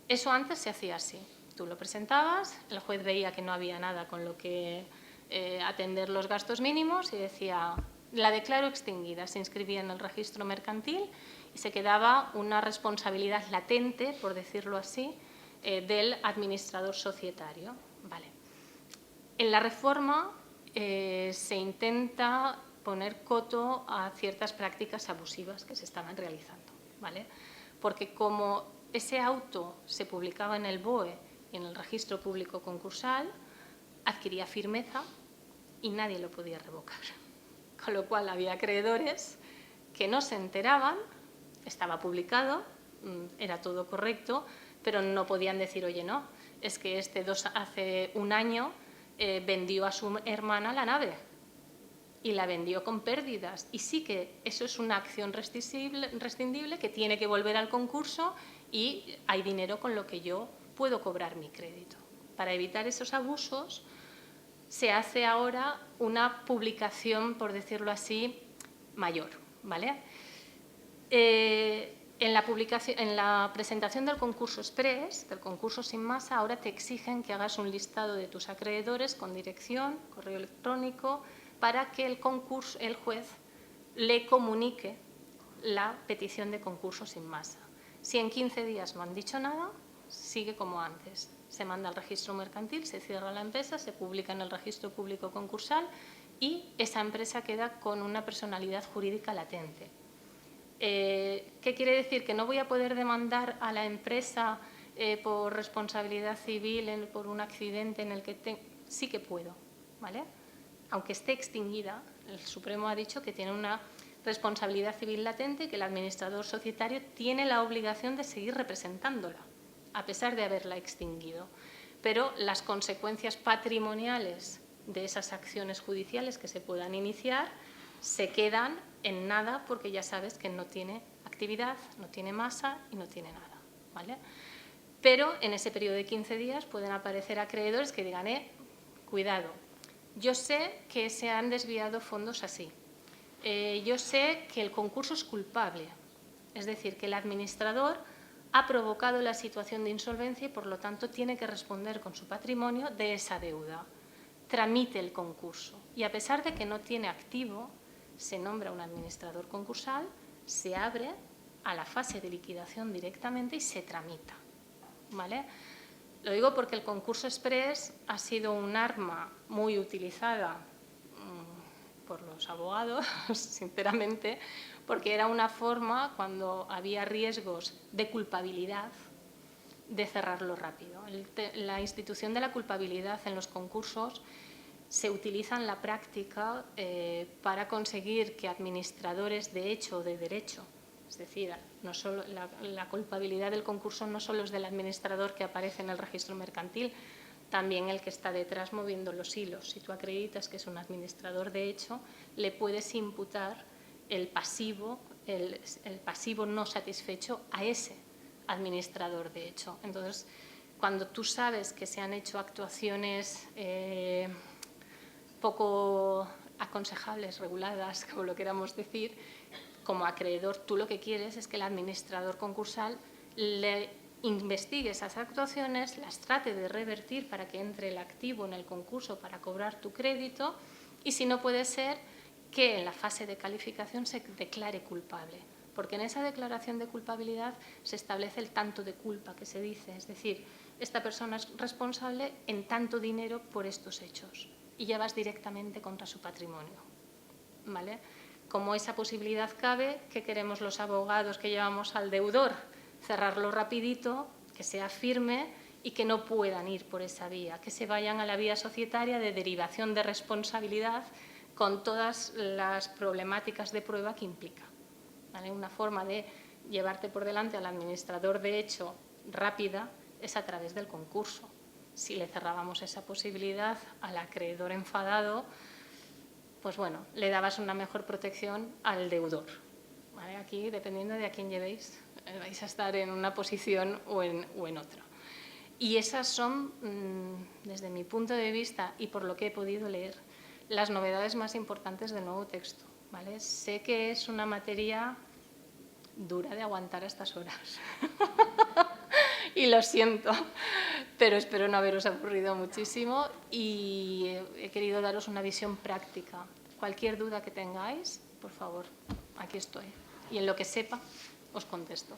Eso antes se hacía así. Tú lo presentabas, el juez veía que no había nada con lo que atender los gastos mínimos y decía, la declaro extinguida, se inscribía en el registro mercantil y se quedaba una responsabilidad latente, por decirlo así, del administrador societario. Vale. En la reforma se intenta poner coto a ciertas prácticas abusivas que se estaban realizando, ¿vale? Porque como ese auto se publicaba en el BOE y en el registro público concursal, adquiría firmeza y nadie lo podía revocar. Con lo cual había acreedores que no se enteraban, estaba publicado, era todo correcto, pero no podían decir, oye, no, es que hace un año vendió a su hermana la nave y la vendió con pérdidas. Y sí que eso es una acción rescindible que tiene que volver al concurso y hay dinero con lo que yo puedo cobrar mi crédito. Para evitar esos abusos se hace ahora una publicación, por decirlo así, mayor, ¿vale? En la presentación del concurso express, del concurso sin masa, ahora te exigen que hagas un listado de tus acreedores con dirección, correo electrónico, para que el juez le comunique la petición de concurso sin masa. Si en 15 días no han dicho nada, sigue como antes. Se manda al registro mercantil, se cierra la empresa, se publica en el registro público concursal y esa empresa queda con una personalidad jurídica latente. ¿Qué quiere decir? Que no voy a poder demandar a la empresa por responsabilidad civil por un accidente en el que sí que puedo, ¿vale? Aunque esté extinguida, el Supremo ha dicho que tiene una responsabilidad civil latente y que el administrador societario tiene la obligación de seguir representándola, a pesar de haberla extinguido. Pero las consecuencias patrimoniales de esas acciones judiciales que se puedan iniciar se quedan en nada, porque ya sabes que no tiene actividad, no tiene masa y no tiene nada, ¿vale? Pero en ese periodo de 15 días pueden aparecer acreedores que digan, cuidado, Yo sé que se han desviado fondos así. Yo sé que el concurso es culpable, es decir, que el administrador ha provocado la situación de insolvencia y, por lo tanto, tiene que responder con su patrimonio de esa deuda. Tramite el concurso y, a pesar de que no tiene activo, se nombra un administrador concursal, se abre a la fase de liquidación directamente y se tramita, ¿vale? Lo digo porque el concurso express ha sido un arma muy utilizada por los abogados, sinceramente, porque era una forma, cuando había riesgos de culpabilidad, de cerrarlo rápido. La institución de la culpabilidad en los concursos se utiliza en la práctica para conseguir que administradores de hecho o de derecho, es decir, no solo la culpabilidad del concurso no solo es del administrador que aparece en el registro mercantil, también el que está detrás moviendo los hilos. Si tú acreditas que es un administrador de hecho, le puedes imputar el pasivo no satisfecho a ese administrador de hecho. Entonces, cuando tú sabes que se han hecho actuaciones poco aconsejables, reguladas, como lo queramos decir, como acreedor, tú lo que quieres es que el administrador concursal le investigue esas actuaciones, las trate de revertir para que entre el activo en el concurso para cobrar tu crédito y, si no puede ser, que en la fase de calificación se declare culpable. Porque en esa declaración de culpabilidad se establece el tanto de culpa que se dice, es decir, esta persona es responsable en tanto dinero por estos hechos y ya vas directamente contra su patrimonio, ¿vale? Como esa posibilidad cabe, ¿qué queremos los abogados que llevamos al deudor? Cerrarlo rapidito, que sea firme y que no puedan ir por esa vía, que se vayan a la vía societaria de derivación de responsabilidad con todas las problemáticas de prueba que implica, ¿vale? Una forma de llevarte por delante al administrador de hecho rápida es a través del concurso. Si le cerrábamos esa posibilidad al acreedor enfadado, pues bueno, le dabas una mejor protección al deudor, ¿vale? Aquí, dependiendo de a quién llevéis, vais a estar en una posición o en otra. Y esas son, desde mi punto de vista y por lo que he podido leer, las novedades más importantes del nuevo texto, ¿vale? Sé que es una materia dura de aguantar a estas horas y lo siento, pero espero no haberos aburrido muchísimo y he querido daros una visión práctica. Cualquier duda que tengáis, por favor, aquí estoy. Y en lo que sepa, os contesto.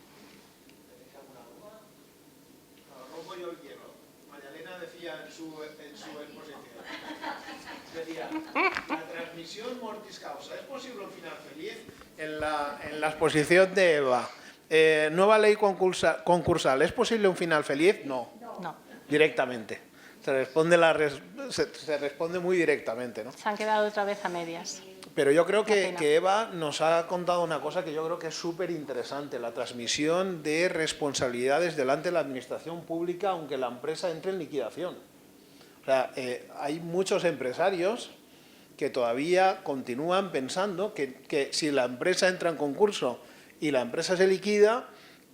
Rompo yo el hielo. María Elena decía en su exposición, decía, la transmisión mortis causa, ¿es posible un final feliz? En la exposición de Eva, nueva ley concursal, ¿es posible un final feliz? No. No. Directamente. Se responde muy directamente, ¿no? Se han quedado otra vez a medias. Pero yo creo que Eva nos ha contado una cosa que yo creo que es súper interesante, la transmisión de responsabilidades delante de la administración pública aunque la empresa entre en liquidación. O sea, hay muchos empresarios que todavía continúan pensando que si la empresa entra en concurso y la empresa se liquida,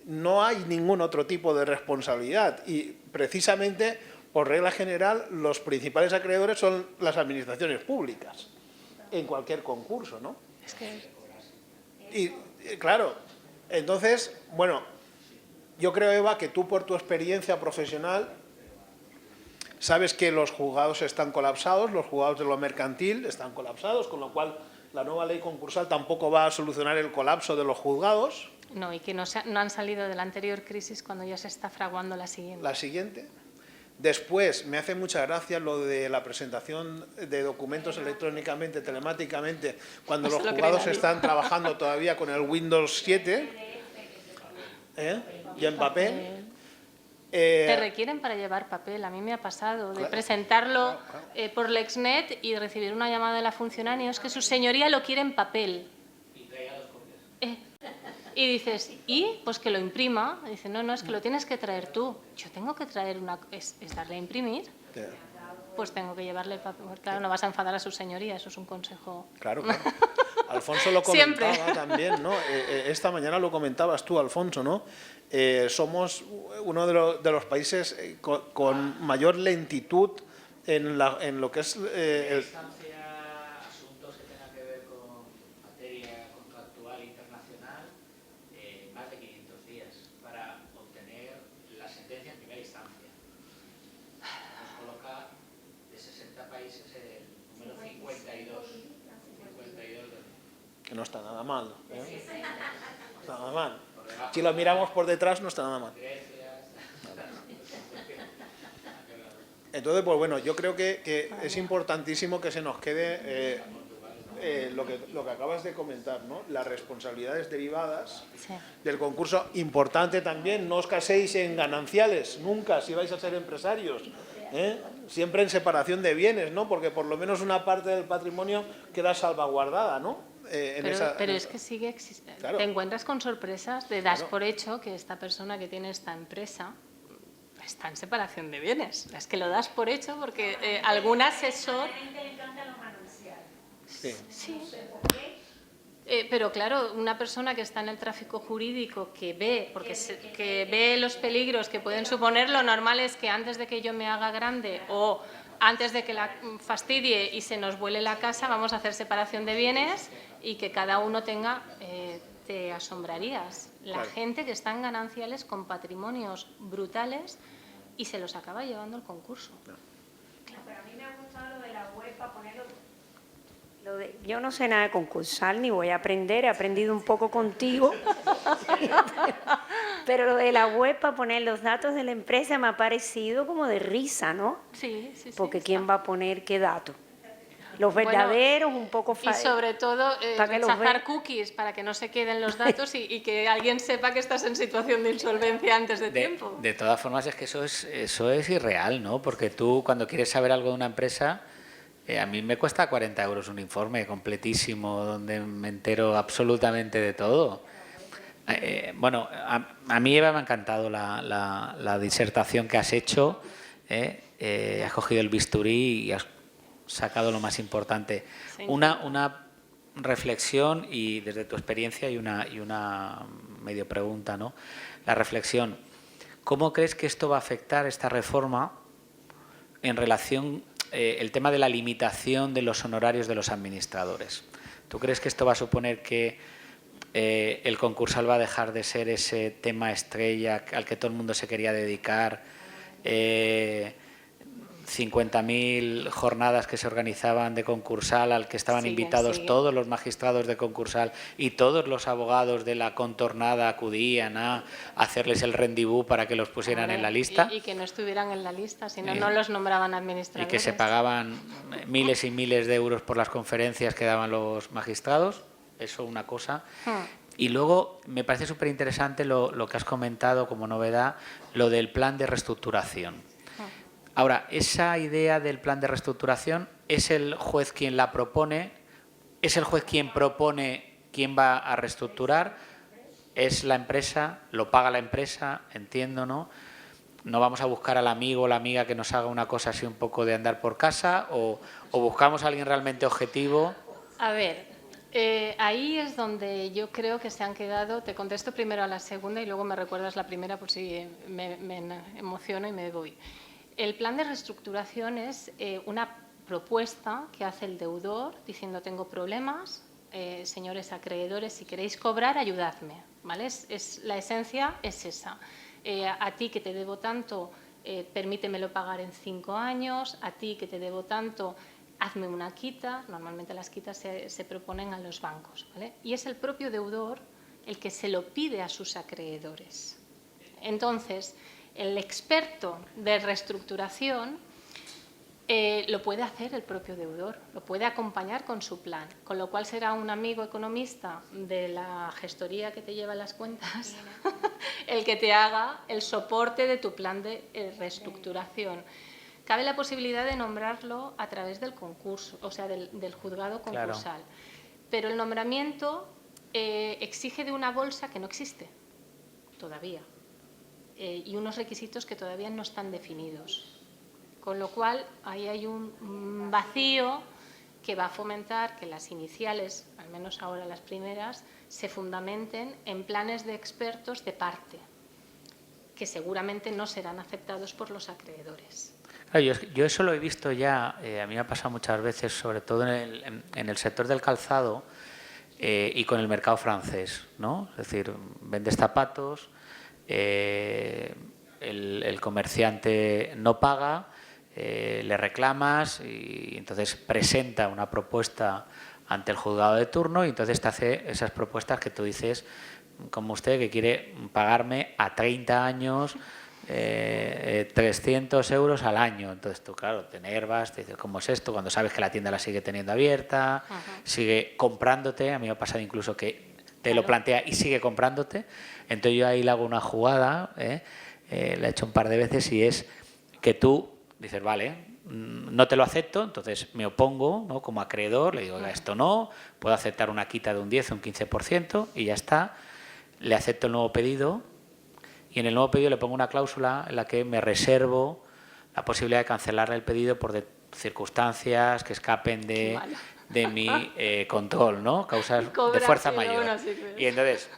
no hay ningún otro tipo de responsabilidad y precisamente, por regla general, los principales acreedores son las administraciones públicas en cualquier concurso, ¿no? Es que... Y claro, entonces, bueno, yo creo, Eva, que tú por tu experiencia profesional sabes que los juzgados están colapsados, los juzgados de lo mercantil están colapsados, con lo cual la nueva ley concursal tampoco va a solucionar el colapso de los juzgados. No, y que no han salido de la anterior crisis cuando ya se está fraguando la siguiente. La siguiente. Después, me hace mucha gracia lo de la presentación de documentos electrónicamente, telemáticamente, cuando los juzgados están trabajando todavía con el Windows 7 y en papel. Te requieren para llevar papel. A mí me ha pasado de presentarlo por Lexnet y recibir una llamada de la funcionaria, es que su señoría lo quiere en papel. Y dices, ¿y? Pues que lo imprima. Y dice, no, es que lo tienes que traer tú. Yo tengo que traer es darle a imprimir. Pues tengo que llevarle el papel. Claro, no vas a enfadar a su señoría, eso es un consejo. Claro. Alfonso lo comentaba también, ¿no? Esta mañana lo comentabas tú, Alfonso, ¿no? Somos uno de los países con mayor lentitud en lo que es asuntos que tengan que ver con materia contractual internacional, más de 500 días para obtener la sentencia en primera instancia. Nos coloca de 60 países el número 52. que no está nada mal, ¿eh? No está nada mal. Si lo miramos por detrás no está nada mal. Entonces, pues bueno, yo creo que es importantísimo que se nos quede lo que acabas de comentar, ¿no? Las responsabilidades derivadas del concurso. Importante también, no os caséis en gananciales, nunca, si vais a ser empresarios, ¿eh? Siempre en separación de bienes, ¿no? Porque por lo menos una parte del patrimonio queda salvaguardada, ¿no? Pero es que sigue existiendo. Claro. Te encuentras con sorpresas de das por hecho que esta persona que tiene esta empresa está en separación de bienes. Es que lo das por hecho porque algún asesor... A la gente le encantan los anunciales. Sí. No sé por qué. Pero claro, una persona que está en el tráfico jurídico, que ve, que ve los peligros que pueden suponer, lo normal es que antes de que yo me haga grande o antes de que la fastidie y se nos vuele la casa, vamos a hacer separación de bienes y que cada uno tenga... te asombrarías. La gente que está en gananciales con patrimonios brutales y se los acaba llevando el concurso. Pero a mí me ha gustado lo de la web para ponerlo. Yo no sé nada de concursal, ni voy a aprender, he aprendido un poco contigo. Pero lo de la web para poner los datos de la empresa me ha parecido como de risa, ¿no? Sí. Porque ¿quién va a poner qué datos? Los verdaderos, un poco Y sobre todo para que los rechazar cookies para que no se queden los datos y que alguien sepa que estás en situación de insolvencia antes de tiempo. De todas formas, es que eso es irreal, ¿no? Porque tú, cuando quieres saber algo de una empresa, a mí me cuesta 40 euros un informe completísimo donde me entero absolutamente de todo. Bueno, a mí, Eva, me ha encantado la disertación que has hecho. Has cogido el bisturí y has sacado lo más importante. Sí. Una reflexión, y desde tu experiencia y una medio pregunta, ¿no? La reflexión, ¿cómo crees que esto va a afectar, esta reforma, en relación el tema de la limitación de los honorarios de los administradores? ¿Tú crees que esto va a suponer que el concursal va a dejar de ser ese tema estrella al que todo el mundo se quería dedicar? 50.000 jornadas que se organizaban de concursal al que estaban invitados todos los magistrados de concursal y todos los abogados de la contornada acudían a hacerles el rendibú para que los pusieran en la lista. Y que no estuvieran en la lista, si no, no los nombraban administradores. Y que se pagaban miles y miles de euros por las conferencias que daban los magistrados. Eso una cosa. Y luego me parece súper interesante lo que has comentado como novedad, lo del plan de reestructuración. Ahora, esa idea del plan de reestructuración, ¿es el juez quien la propone? ¿Es el juez quien propone quién va a reestructurar? ¿Es la empresa? ¿Lo paga la empresa? Entiendo, ¿no? ¿No vamos a buscar al amigo o la amiga que nos haga una cosa así un poco de andar por casa? ¿O buscamos a alguien realmente objetivo? A ver, ahí es donde yo creo que se han quedado. Te contesto primero a la segunda y luego me recuerdas la primera por si me emociono y me voy. El plan de reestructuración es una propuesta que hace el deudor diciendo tengo problemas, señores acreedores, si queréis cobrar, ayudadme. ¿Vale? La esencia es esa. A ti que te debo tanto, permítemelo pagar en 5 años, a ti que te debo tanto, hazme una quita. Normalmente las quitas se proponen a los bancos, ¿vale? Y es el propio deudor el que se lo pide a sus acreedores. Entonces, el experto de reestructuración lo puede hacer el propio deudor, lo puede acompañar con su plan, con lo cual será un amigo economista de la gestoría que te lleva las cuentas el que te haga el soporte de tu plan de reestructuración. Cabe la posibilidad de nombrarlo a través del concurso, o sea, del juzgado concursal. Claro. Pero el nombramiento exige de una bolsa que no existe todavía. Y unos requisitos que todavía no están definidos. Con lo cual, ahí hay un vacío que va a fomentar que las iniciales, al menos ahora las primeras, se fundamenten en planes de expertos de parte, que seguramente no serán aceptados por los acreedores. Claro, yo eso lo he visto ya, a mí me ha pasado muchas veces, sobre todo en el sector del calzado y con el mercado francés, ¿no? Es decir, vendes zapatos, el comerciante no paga, le reclamas y entonces presenta una propuesta ante el juzgado de turno y entonces te hace esas propuestas que tú dices, como usted, que quiere pagarme a 30 años 300 euros al año. Entonces tú, claro, te enervas, te dices, ¿cómo es esto? Cuando sabes que la tienda la sigue teniendo abierta, sigue comprándote. A mí me ha pasado incluso que te lo plantea y sigue comprándote. Entonces yo ahí le hago una jugada, la he hecho un par de veces, y es que tú dices, vale, no te lo acepto, entonces me opongo, ¿no? Como acreedor, le digo, oiga, esto no, puedo aceptar una quita de un 10 o un 15% y ya está. Le acepto el nuevo pedido y en el nuevo pedido le pongo una cláusula en la que me reservo la posibilidad de cancelar el pedido por circunstancias que escapen de mi control, ¿no? Causas de fuerza mayor. Y entonces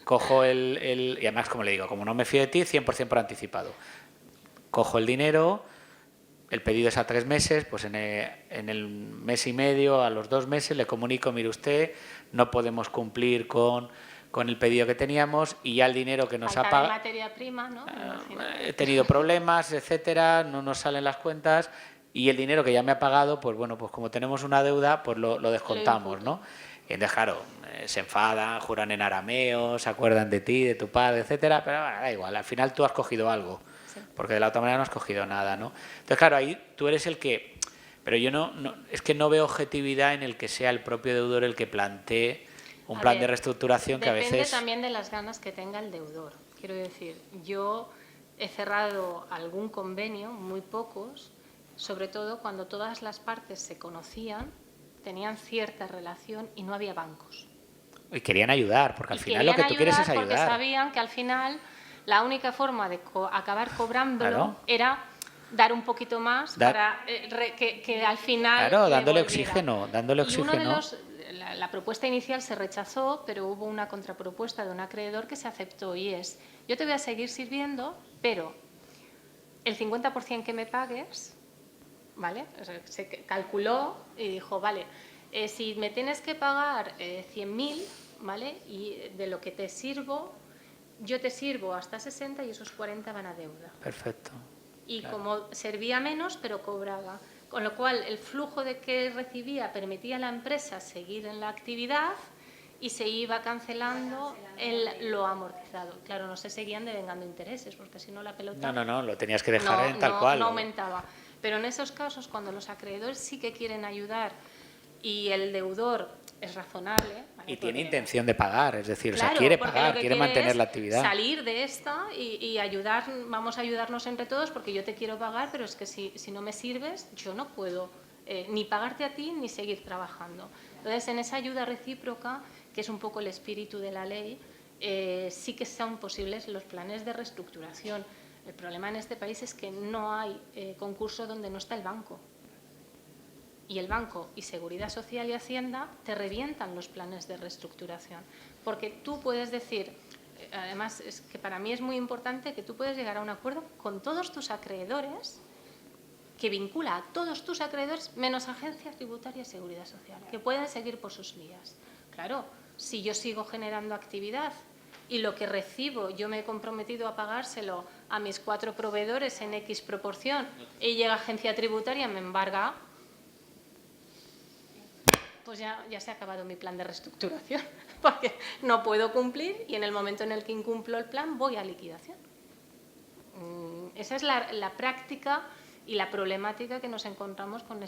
cojo y además, como le digo, como no me fío de ti, 100% por anticipado. Cojo el dinero, el pedido es a 3 meses, pues en el mes y medio, a los 2 meses, le comunico, mire usted, no podemos cumplir con el pedido que teníamos y ya el dinero que nos ha pagado... materia prima, ¿no? He tenido problemas, etcétera, no nos salen las cuentas y el dinero que ya me ha pagado, pues bueno, pues como tenemos una deuda, pues lo descontamos, ¿no? Y entonces, claro, se enfadan, juran en arameo, se acuerdan de ti, de tu padre, etcétera, pero bueno, da igual, al final tú has cogido algo, porque de la otra manera no has cogido nada, ¿no? Entonces, claro, ahí tú eres el que... Pero yo es que no veo objetividad en el que sea el propio deudor el que plantee un plan de reestructuración que a veces... Depende también de las ganas que tenga el deudor. Quiero decir, yo he cerrado algún convenio, muy pocos, sobre todo cuando todas las partes se conocían, tenían cierta relación y no había bancos. Y querían ayudar, porque al final lo que tú quieres es ayudar. Porque sabían que al final la única forma de acabar cobrándolo era dar un poquito más para que al final... Claro, dándole oxígeno, dándole oxígeno. Y uno de la propuesta inicial se rechazó, pero hubo una contrapropuesta de un acreedor que se aceptó y es, yo te voy a seguir sirviendo, pero el 50% que me pagues, ¿vale? O sea, se calculó y dijo, vale, si me tienes que pagar 100.000, ¿vale? Y de lo que te sirvo, yo te sirvo hasta 60 y esos 40 van a deuda. Perfecto. Y como servía menos, pero cobraba. Con lo cual, el flujo de que recibía permitía a la empresa seguir en la actividad y se iba cancelando lo amortizado. Claro, no se seguían devengando intereses, porque si no la pelota... No, lo tenías que dejar en tal cual. No aumentaba. Pero en esos casos, cuando los acreedores sí que quieren ayudar y el deudor es razonable... ¿vale? Y tiene intención de pagar, es decir, claro, o sea, quiere pagar, quiere mantener la actividad. Salir de esta y ayudar, vamos a ayudarnos entre todos porque yo te quiero pagar, pero es que si no me sirves, yo no puedo ni pagarte a ti ni seguir trabajando. Entonces, en esa ayuda recíproca, que es un poco el espíritu de la ley, sí que son posibles los planes de reestructuración. El problema en este país es que no hay concurso donde no está el banco. Y el banco y Seguridad Social y Hacienda te revientan los planes de reestructuración. Porque tú puedes decir, además es que para mí es muy importante que tú puedes llegar a un acuerdo con todos tus acreedores que vincula a todos tus acreedores menos Agencia Tributaria y Seguridad Social, que pueden seguir por sus vías. Claro, si yo sigo generando actividad y lo que recibo yo me he comprometido a pagárselo a mis 4 proveedores en X proporción y llega Agencia Tributaria y me embarga, pues ya se ha acabado mi plan de reestructuración, porque no puedo cumplir y en el momento en el que incumplo el plan voy a liquidación. Esa es la práctica y la problemática que nos encontramos con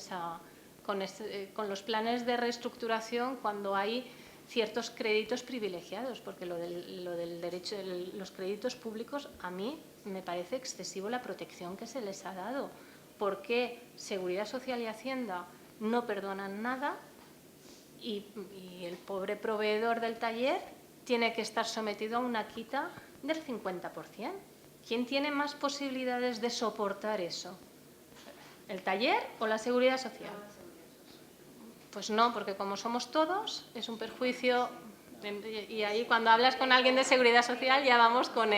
los planes de reestructuración cuando hay ciertos créditos privilegiados, porque lo del derecho, los créditos públicos, a mí me parece excesivo la protección que se les ha dado. ¿Por qué Seguridad Social y Hacienda no perdonan nada? Y el pobre proveedor del taller tiene que estar sometido a una quita del 50%. ¿Quién tiene más posibilidades de soportar eso? ¿El taller o la Seguridad Social? Pues no, porque como somos todos, es un perjuicio. Y ahí cuando hablas con alguien de Seguridad Social ya vamos con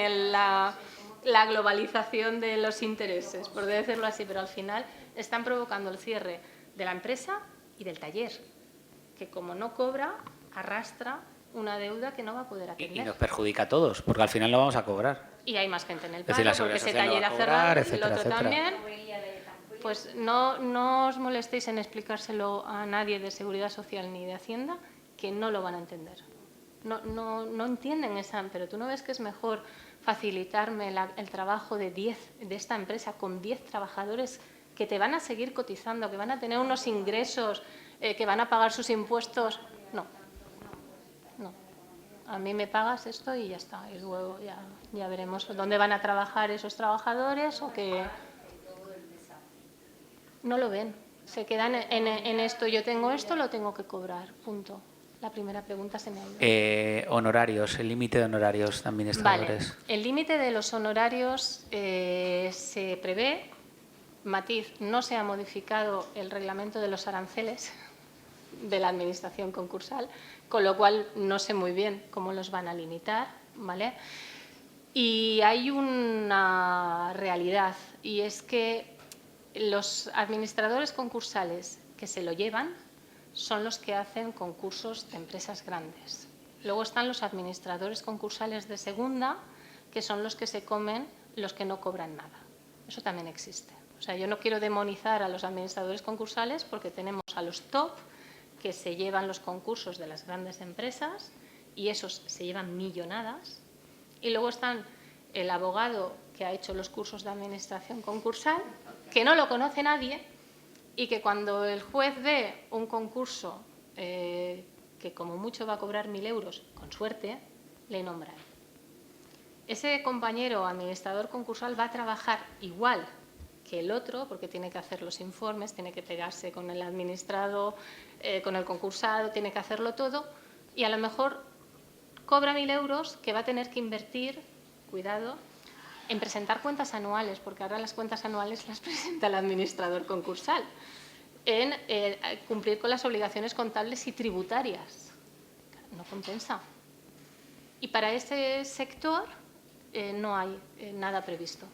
la globalización de los intereses, por decirlo así, pero al final están provocando el cierre de la empresa y del taller, que como no cobra, arrastra una deuda que no va a poder atender. Y nos perjudica a todos, porque al final lo vamos a cobrar. Y hay más gente en el Es decir, paro, la porque Seguridad ese Social lo taller va ha a cerrado, cobrar, el etcétera, otro etcétera. también. Pues no os molestéis en explicárselo a nadie de Seguridad Social ni de Hacienda, que no lo van a entender. No entienden esa, pero tú no ves que es mejor facilitarme el trabajo de esta empresa con 10 trabajadores que te van a seguir cotizando, que van a tener unos ingresos, que van a pagar sus impuestos. No. A mí me pagas esto y ya está. Y luego ya veremos dónde van a trabajar esos trabajadores o que no lo ven. Se quedan en esto. Yo tengo esto, lo tengo que cobrar. Punto. La primera pregunta se me ha ido. Honorarios, el límite de honorarios de administradores. Vale. El límite de los honorarios se prevé. Matiz, no se ha modificado el reglamento de los aranceles de la administración concursal, con lo cual no sé muy bien cómo los van a limitar, ¿vale? Y hay una realidad, y es que los administradores concursales que se lo llevan son los que hacen concursos de empresas grandes. Luego están los administradores concursales de segunda, que son los que se comen los que no cobran nada. Eso también existe. O sea, yo no quiero demonizar a los administradores concursales porque tenemos a los top que se llevan los concursos de las grandes empresas y esos se llevan millonadas. Y luego están el abogado que ha hecho los cursos de administración concursal, que no lo conoce nadie y que cuando el juez ve un concurso que como mucho va a cobrar 1.000 euros, con suerte, le nombra. Ese compañero administrador concursal va a trabajar igual que el otro, porque tiene que hacer los informes, tiene que pegarse con el administrado, con el concursado, tiene que hacerlo todo, y a lo mejor cobra 1.000 euros que va a tener que invertir, cuidado, en presentar cuentas anuales, porque ahora las cuentas anuales las presenta el administrador concursal, en cumplir con las obligaciones contables y tributarias. No compensa. Y para ese sector no hay nada previsto.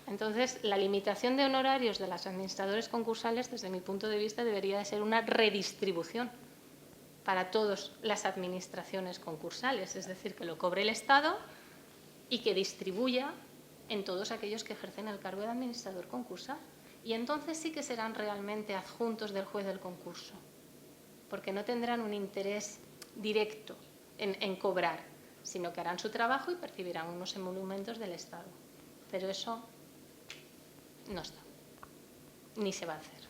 Entonces, la limitación de honorarios de los administradores concursales, desde mi punto de vista, debería de ser una redistribución para todas las administraciones concursales, es decir, que lo cobre el Estado y que distribuya en todos aquellos que ejercen el cargo de administrador concursal. Y entonces sí que serán realmente adjuntos del juez del concurso, porque no tendrán un interés directo en cobrar, sino que harán su trabajo y percibirán unos emolumentos del Estado. Pero eso no está, ni se va a hacer.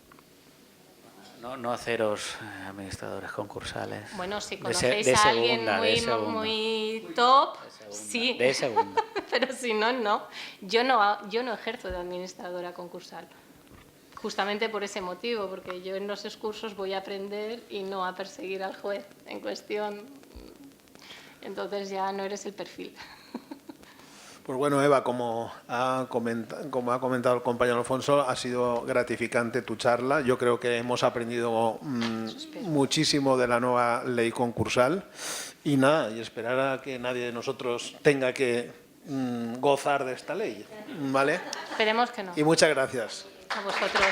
No haceros administradores concursales. Bueno, si conocéis a alguien muy top, sí. De segunda. Pero si no, no. Yo no ejerzo de administradora concursal. Justamente por ese motivo, porque yo en los cursos voy a aprender y no a perseguir al juez en cuestión. Entonces ya no eres el perfil. Pues bueno, Eva, como ha comentado el compañero Alfonso, ha sido gratificante tu charla. Yo creo que hemos aprendido muchísimo de la nueva ley concursal y nada, y esperar a que nadie de nosotros tenga que gozar de esta ley, ¿vale? Esperemos que no. Y muchas gracias. A vosotros.